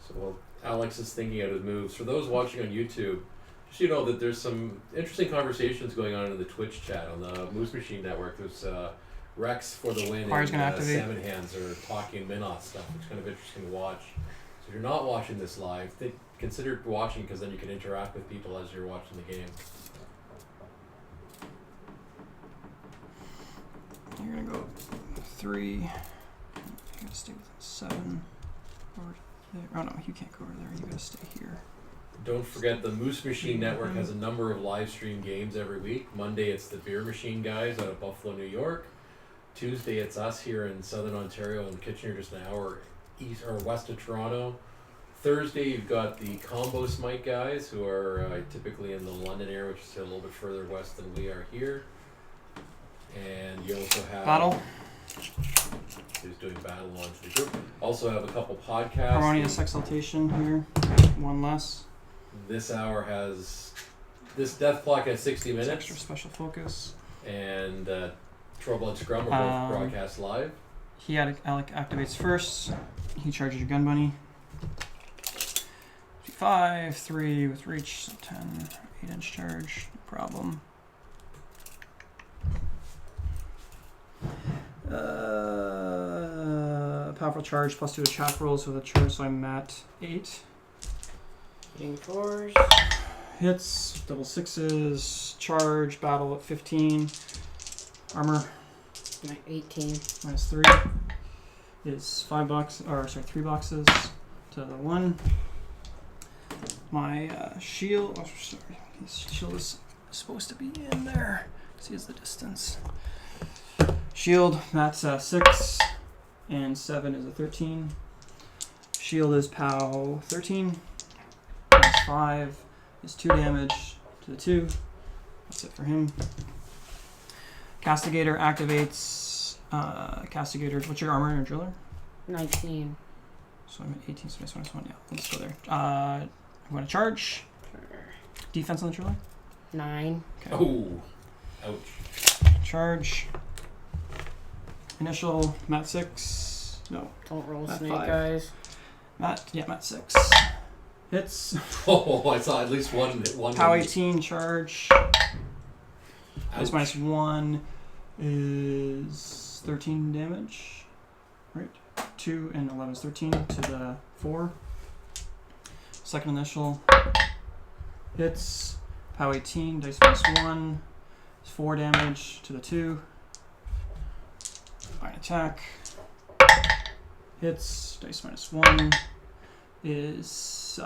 So while Alex is thinking out his moves, for those watching on YouTube, just you know that there's some interesting conversations going on in the Twitch chat on the Moose Machine Network. There's Rex for the win Fire's and gonna activate. Salmon Hands are talking Menoth stuff, which is kind of interesting to watch. So if you're not watching this live, consider watching because then you can interact with people as you're watching the game. You're gonna go 3. You're gonna stay within 7. Over there. Oh no, you can't go over there. You gotta stay here. Don't forget the Moose Machine Network has a number of live stream games every week. Monday it's the Beer Machine guys out of Buffalo, New York. Tuesday it's us here in Southern Ontario and Kitchener, just an hour east or west of Toronto. Thursday you've got the Combo Smite guys who are typically in the London area, which is a little bit further west than we are here. And you also have Battle. who's doing battle launch for the group. Also have a couple podcasts. Harmonious Exaltation here. 1 less. This hour has this death clock has 60 It's minutes. extra special focus. And Trouble and Scrum are both broadcast live. He activates first. He charges your gun bunny. 5, 3 with reach, so 10, 8-inch charge, no problem. Powerful charge plus 2 to chop rolls with a charge, so I'm at 8. Hitting 4s. Hits, double 6s, charge, battle at 15. Armor 18. minus 3 is 3 boxes to the 1. My shield, his shield is supposed to be in there. See the distance. Shield, that's 6, and 7 is a 13. Shield is POW 13. Minus 5 is 2 damage to the 2. That's it for him. Castigator activates. Castigator, what's your armor and your driller? 19. So I'm at 18, so minus 1. Yeah, let's go there. I'm going to charge. Defense on the driller? 9. Okay. Oh, ouch. Charge. Initial, Mat 6. No. Don't roll At snake 5. eyes. Mat 6. Hits. Oh, I saw at least one. POW 18, charge. Ouch. Minus 1 is 13 damage. Right? 2 and 11 is 13 to the 4. Second initial. Hits. POW 18, dice minus 1 is 4 damage to the 2. Fine attack. Hits. Dice minus 1 is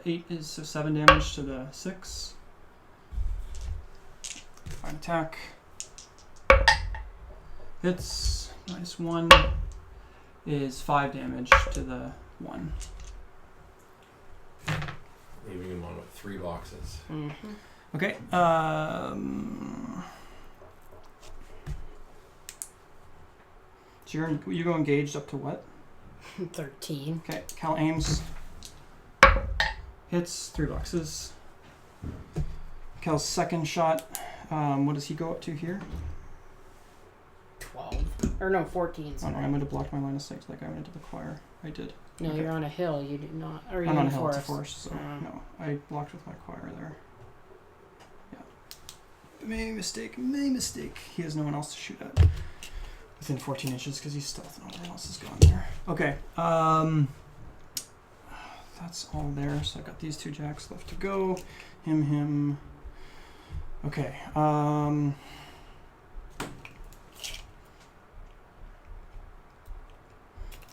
8 is 7 damage to the 6. Fine attack. Hits -1 is 5 damage to the 1. Leaving him on with 3 boxes. Mm-hmm. Okay. So you go engaged up to what? 13. Okay. Cal aims. Hits 3 boxes. Cal's second shot. What does he go up to here? 12. Or no, 14. Oh Sorry. no, I'm going to block my line of sight to that guy went into the choir. I did. No, Okay. you're on a hill. You did not. Or you're I'm on in a hill, it's a forest. forest, so no. I blocked with my choir there. Yeah. My mistake. He has no one else to shoot at. Within 14 inches because he's stealth and everyone else is gone there. Okay. That's all there. So I've got these 2 jacks left to go. Him. Okay.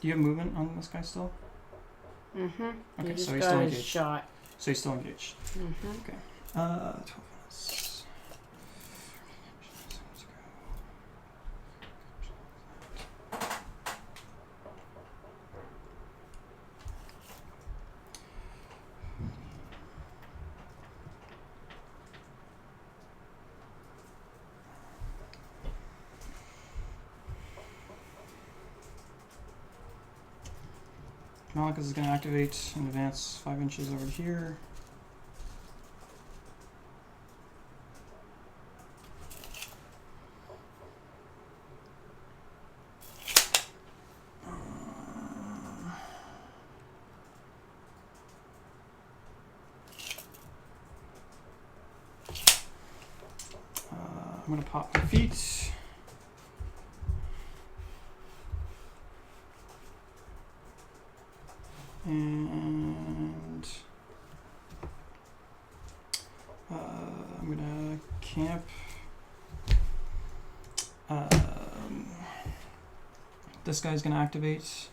Do you have movement on this guy still? Mm-hmm. Okay, You just so he's got still his engaged. shot. So he's still engaged. Mm-hmm. 12 minutes. Malekus is going to activate and advance 5 inches over here. I'm going to pop my feet. And I'm gonna camp. This guy's gonna activate.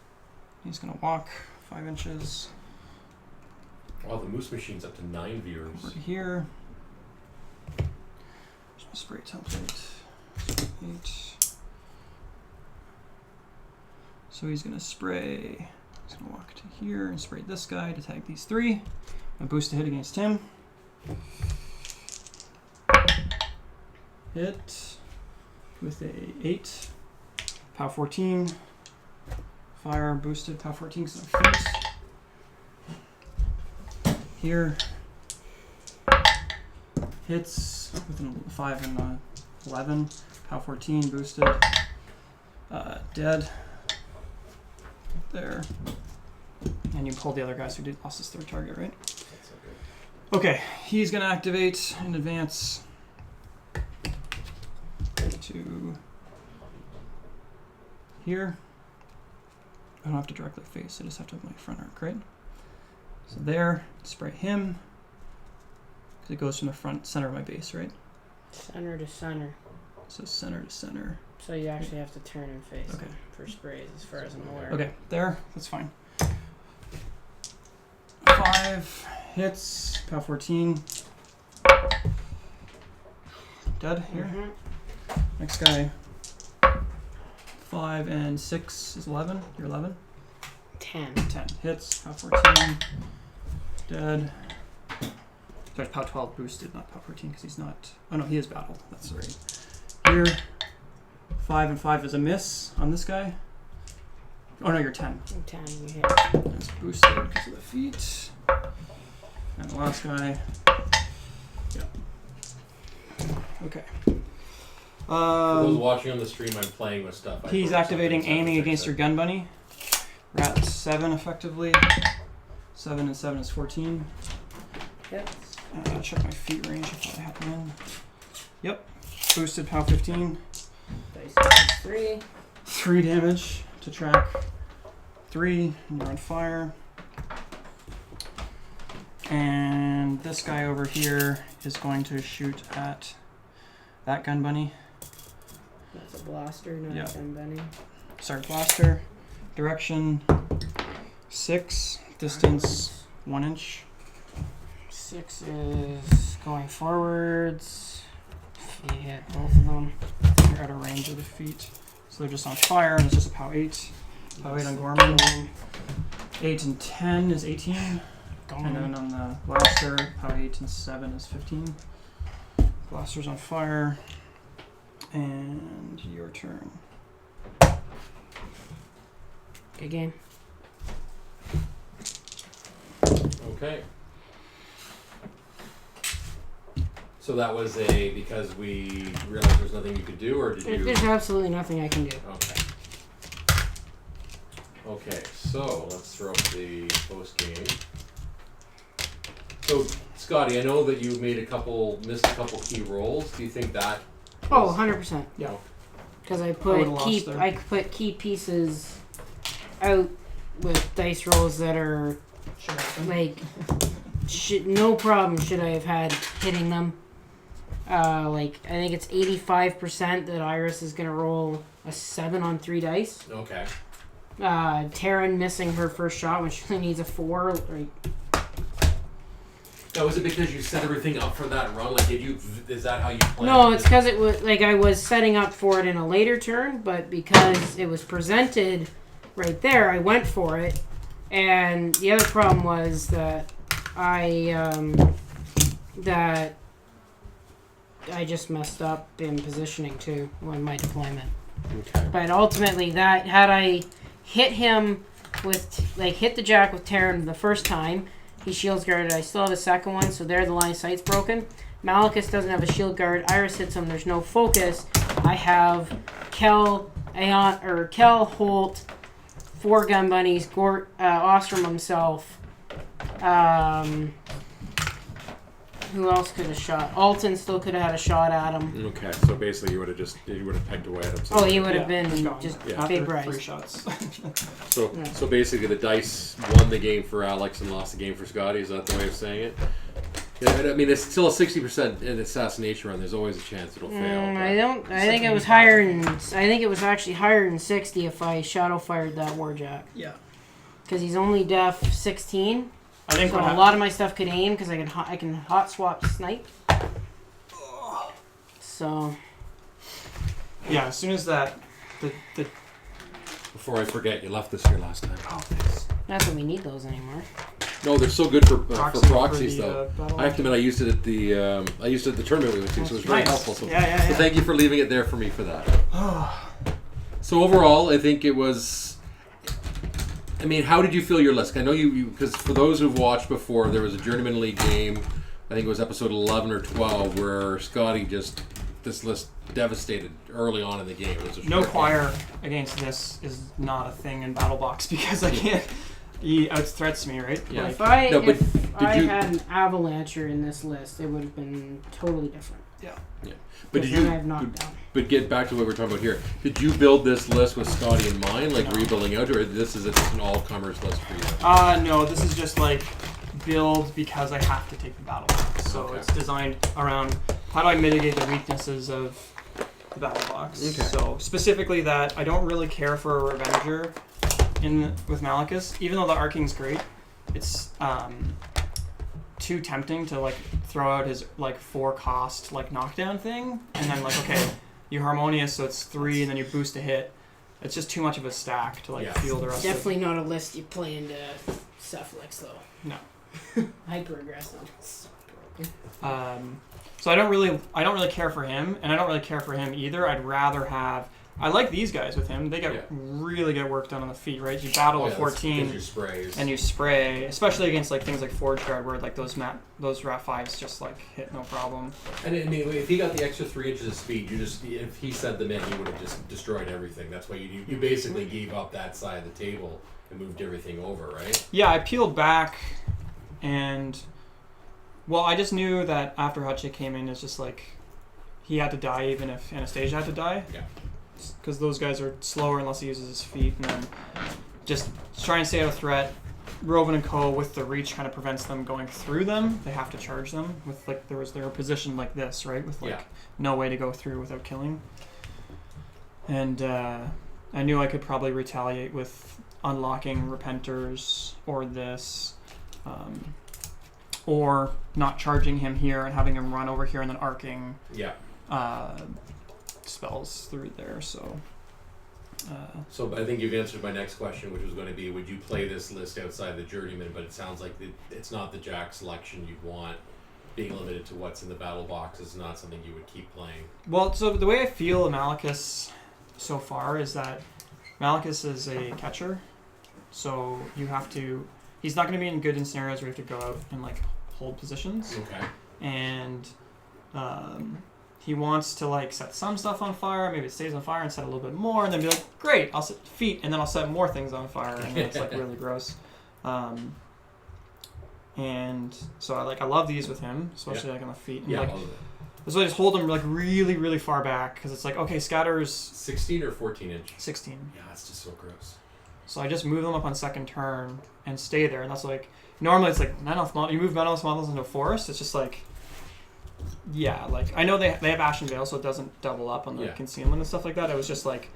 He's gonna walk 5 inches Wow, the Moose Machine's up to 9 viewers. over to here. There's my spray template. 8. So he's gonna spray. He's gonna walk to here and spray this guy to tag these 3. A boost to hit against him. Hit with a 8. Pow 14. Fire boosted pow 14 because I'm feet. Here. Hits with a 5 and a 11. Pow 14 boosted. Dead. There. And you pulled the other guy, so he lost his 3rd target, right? That's okay. Okay, he's going to activate and advance to here. I don't have to directly face, I just have to have my front arc, right? So there, spray him. Because it goes from the front center of my base, right? Center to center. So center to center. So you actually have to turn and face Okay. him for sprays, as far as I'm aware. Okay, there, that's fine. 5 hits, pow 14. Dead here. Mm-hmm. Next guy. 5 and 6 is 11. You're 11. 10. 10 hits, pow 14. Dead. Sorry, pow 12 boosted, not pow 14 because he's not. Oh no, he is battled. That's right. Here. 5 and 5 is a miss on this guy. Oh no, you're 10. 10, you hit. That's boosted because of the feet. And the last guy. Yeah. Okay. For those watching on the stream, I'm playing with stuff. He's activating aiming against your gun bunny. We're at 7 effectively. 7 and 7 is 14. Hits. Check my feet range. I thought I had them in. Yep. Boosted pow 15. Dice is 3. 3 damage to track 3, and you're on fire. And this guy over here is going to shoot at that gun bunny. That's a blaster, not Yeah. a gun bunny. Sorry, blaster. Direction 6, distance 1 inch. 6 is going forwards. You hit both of them. You're out of range of the feet. So So they're just on fire, and it's just a POW 8. POW 8 on Gorman. 8 and 10 is 18. And then on the blaster, POW 8 and 7 is 15. Blaster's on fire. And your turn. Good game. Okay. So that was because we realized there's nothing you could do, or did you? There's absolutely nothing I can do. Okay. Okay, so let's throw up the post game. So, Scotty, I know that you missed a couple key rolls. Do you think that? Oh, 100%. Yeah. Because I would've lost there. I put key pieces out with dice rolls that are like no problem should I have had hitting them. Like I think it's 85% that Iris is gonna roll a 7 on 3 dice. Okay. Taryn missing her first shot when she only needs a 4. Like, Now, was it because you set everything up for that run? Like, is that how you planned? no, it's because it was like I was setting up for it in a later turn, but because it was presented right there, I went for it. And the other problem was that I just messed up in positioning too on my deployment. Okay. But ultimately, that had I hit him with hit the jack with Terran the first time, he shields guarded. I still have a second one, so there the line of sight's broken. Malekus doesn't have a shield guard. Iris hits him. There's no focus. I have Kell, Holt, 4 gun bunnies, Ossrum himself. Who else could have shot? Alton still could have had a shot at him. Okay, so basically you would have pegged away at him. Oh, he would have been gone. just Yeah. big After price. 3 shots. So basically the dice won the game for Alex and lost the game for Scotty. Is that the way of saying it? Yeah, I mean it's still a 60% in assassination run. There's always a chance it'll fail. I think it was higher than. I think it was actually higher than 60 if I shadow fired that warjack. Yeah. Because he's only def 16. I think So a lot of my stuff could aim because I can hot swap snipe. So. Yeah, as soon as that the Before I forget, you left this here last time. oh thanks. Not that we need those anymore. No, they're so good for Proxy proxies for the, though. battle I have to admit, I used it at the tournament we went to, so it was very Nice. helpful. So, Yeah. so thank you for leaving it there for me for that. So overall, I think it was. I mean, how did you feel your list? I know you because for those who've watched before, there was a Journeyman League game. I think it was episode 11 or 12 where Scotty this list devastated early on in the game. It was a No short choir against this is not a thing in BattleBox because I can't. He outthreats me, right? Yeah. If I No, but if did I you- had an Avalancher in this list, it would have been totally different. game. But did Because then you? I have knockdown. But get back to what we're talking about here. Did you build this list with Scotty in mind, like rebuilding out, or this is just an all-comers list for you? No, this is just like build because I have to take the battle box. So Okay. it's designed around how do I mitigate the weaknesses of the battle box. Okay. So specifically that I don't really care for a Revenger with Malekus, even though the Arking's great. It's too tempting to like throw out his like 4 cost like knockdown thing, and then like okay, you harmonious, so it's 3, and then you boost a hit. It's just too much of a stack to like Yeah. feel the rest. Definitely not a list you play into Cephalix though. No. Hyper aggressive. So I don't really care for him, and I don't really care for him either. I'd rather have. I like these guys with him. They really get work done on the feet, right? You battle a 14 You sprays. and you spray, especially against like things like Forge Guard, where like those Rat 5s just like hit no problem. And I mean, if he got the extra 3 inches of speed, if he sent them in, he would have just destroyed everything. That's why you basically gave up that side of the table and moved everything over, right? Yeah, I peeled back, and well, I just knew that after Hutchik came in, it's just like he had to die, even if Anastasia had to die. Yeah. Because those guys are slower unless he uses his feet, and then just try and stay out of threat. Rovan and Co. with the reach kind of prevents them going through them. They have to charge them with like they were positioned like this, right? With like no way to go through without killing. And I knew I could probably retaliate with unlocking Repenters or this, or not charging him here and having him run over here and then arcing. Yeah. Spells through there, so So I think you've answered my next question, which was going to be, would you play this list outside the Journeyman? But it sounds like it's not the Jack selection you'd want. Being limited to what's in the battle box is not something you would keep playing. Well, so the way I feel Malekus so far is that Malekus is a catcher, so you have to. He's not going to be in good in scenarios where you have to go out and like hold positions. Okay. And he wants to like set some stuff on fire, maybe it stays on fire, and set a little bit more, and then be like, great, I'll set feet, and then I'll set more things on fire, and then it's like really gross. And so I love these with him, especially like on the feet. And, like, so I just hold them like really, really far back because it's like, okay, scatters 16 or 14 inch. 16. Yeah, that's just so gross. So I just move them up on second turn and stay there, and that's like normally it's like Menoth model. You move Menoth models into a forest. It's just like, yeah, like I know they have Ashen Veil, so it doesn't double up on the concealment and stuff like that. It was just like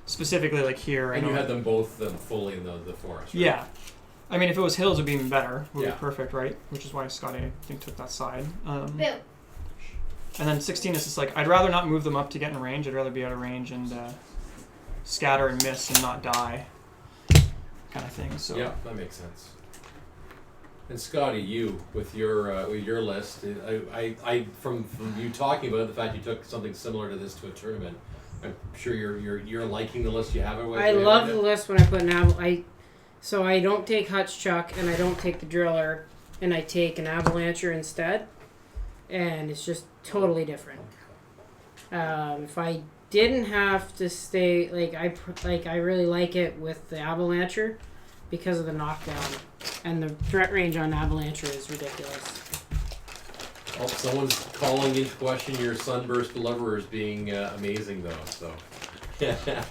specifically like here. And you had them both fully in the forest. Right? Yeah. I mean, if it was hills, it would be even better. It would be perfect, right? Which is why Scotty, I think, took that side. And then 16 is just like, I'd rather not move them up to get in range. I'd rather be out of range and scatter and miss and not die, kind of thing. So yeah, that makes sense. And Scotty, you with your list, I from you talking about it, the fact you took something similar to this to a tournament, I'm sure you're liking the list you have. I love the list when I put So I don't take Hutch Chuck and I don't take the Driller, and I take an Avalancher instead, and it's just totally different. If I didn't have to stay, I really like it with the Avalancher because of the knockdown, and the threat range on Avalancher is ridiculous. Oh, someone's calling into question your Sunburst Deliverers being amazing though. So yeah.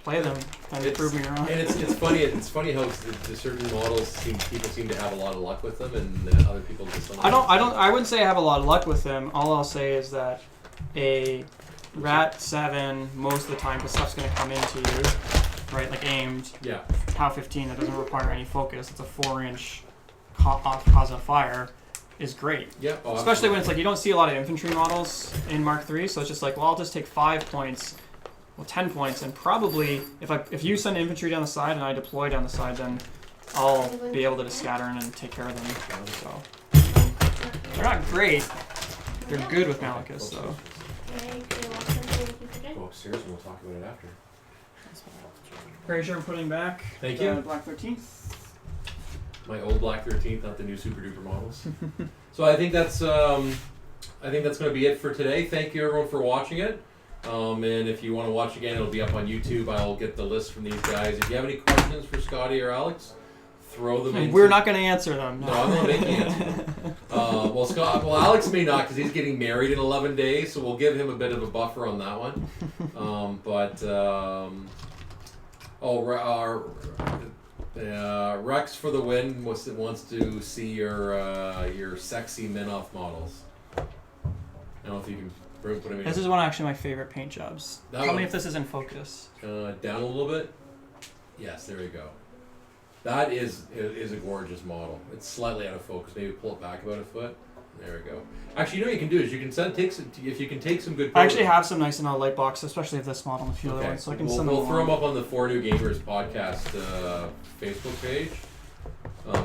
Play them and prove me wrong. And it's funny. It's funny how the certain models people seem to have a lot of luck with them, and other people just don't. I wouldn't say I have a lot of luck with them. All I'll say is that a Rat 7 most of the time, because stuff's going to come into you, right? Like aimed. Yeah. Tau 15 that doesn't require any focus. It's a 4-inch cause of fire. Is great. Yeah. Oh, especially when it's like you don't see a lot of infantry models in Mark III, so it's just like, well, I'll just take 5 points. 10 points, and probably if you send infantry down the side and I deploy down the side, then I'll be able to just scatter in and take care of them. So they're not great. They're good with Malekus, though. Go upstairs and we'll talk about it after. Pretty sure I'm putting back. Thank you. Black 13th. My old Black 13th, not the new super duper models. So I think that's going to be it for today. Thank you everyone for watching it. And if you want to watch again, it'll be up on YouTube. I'll get the list from these guys. If you have any questions for Scotty or Alex, throw them in. We're not going to answer them. No, I'm not making answer them. Well, Alex may not because he's getting married in 11 days, so we'll give him a bit of a buffer on that one. Rex for the win wants to see your sexy Menoth models. I don't know if you can. This is one of actually my favorite paint jobs. Tell me if this is in focus. Down a little bit. Yes, there you go. That is a gorgeous model. It's slightly out of focus. Maybe pull it back about a foot. There we go. Actually, you know what you can do is you can take some good. I actually have some nice in a light box, especially if this model and a few other ones. So I can send them. We'll throw them up on the 4 New Gamers podcast Facebook page.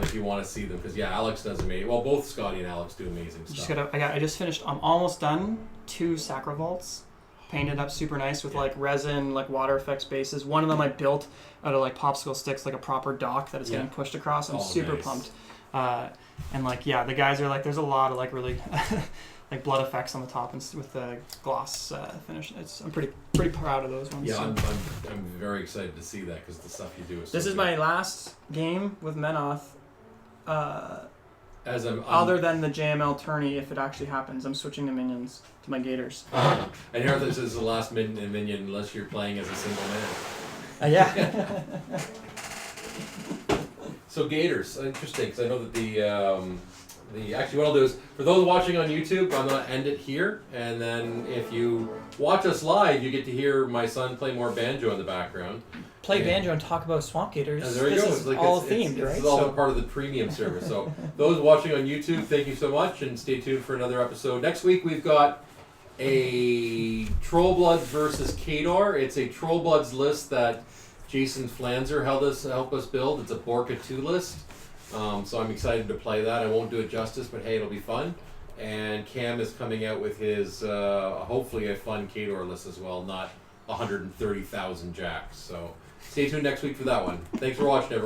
If you want to see them, because Alex does amazing. Well, both Scotty and Alex do amazing stuff. I just finished. I'm almost done. 2 Sacrovaults, painted up super nice with like resin, like water effects bases. One of them I built out of like popsicle sticks, like a proper dock that is getting pushed across. I'm super pumped. And like the guys are like, there's a lot of like really like blood effects on the top and with the gloss finish. I'm pretty proud of those ones. Yeah, I'm very excited to see that because the stuff you do is. This is my last game with Menoth. Other than the JML tourney, if it actually happens, I'm switching the minions to my Gators. And here this is the last minion unless you're playing as a single man. Yeah. So Gators, interesting, because I know that the actually what I'll do is, for those watching on YouTube, I'm going to end it here, and then if you watch us live, you get to hear my son play more banjo in the background. Play banjo and talk about Swamp Gators. And there you go. It's all themed, right? It's all part of the premium service. So those watching on YouTube, thank you so much, and stay tuned for another episode. Next week we've got a Trollbloods versus Kador. It's a Trollbloods list that Jason Flanzer helped us build. It's a Borka 2 list. So I'm excited to play that. I won't do it justice, but hey, it'll be fun. And Cam is coming out with his, hopefully a fun Kador list as well, not 130,000 jacks. So stay tuned next week for that one. Thanks for watching, everyone.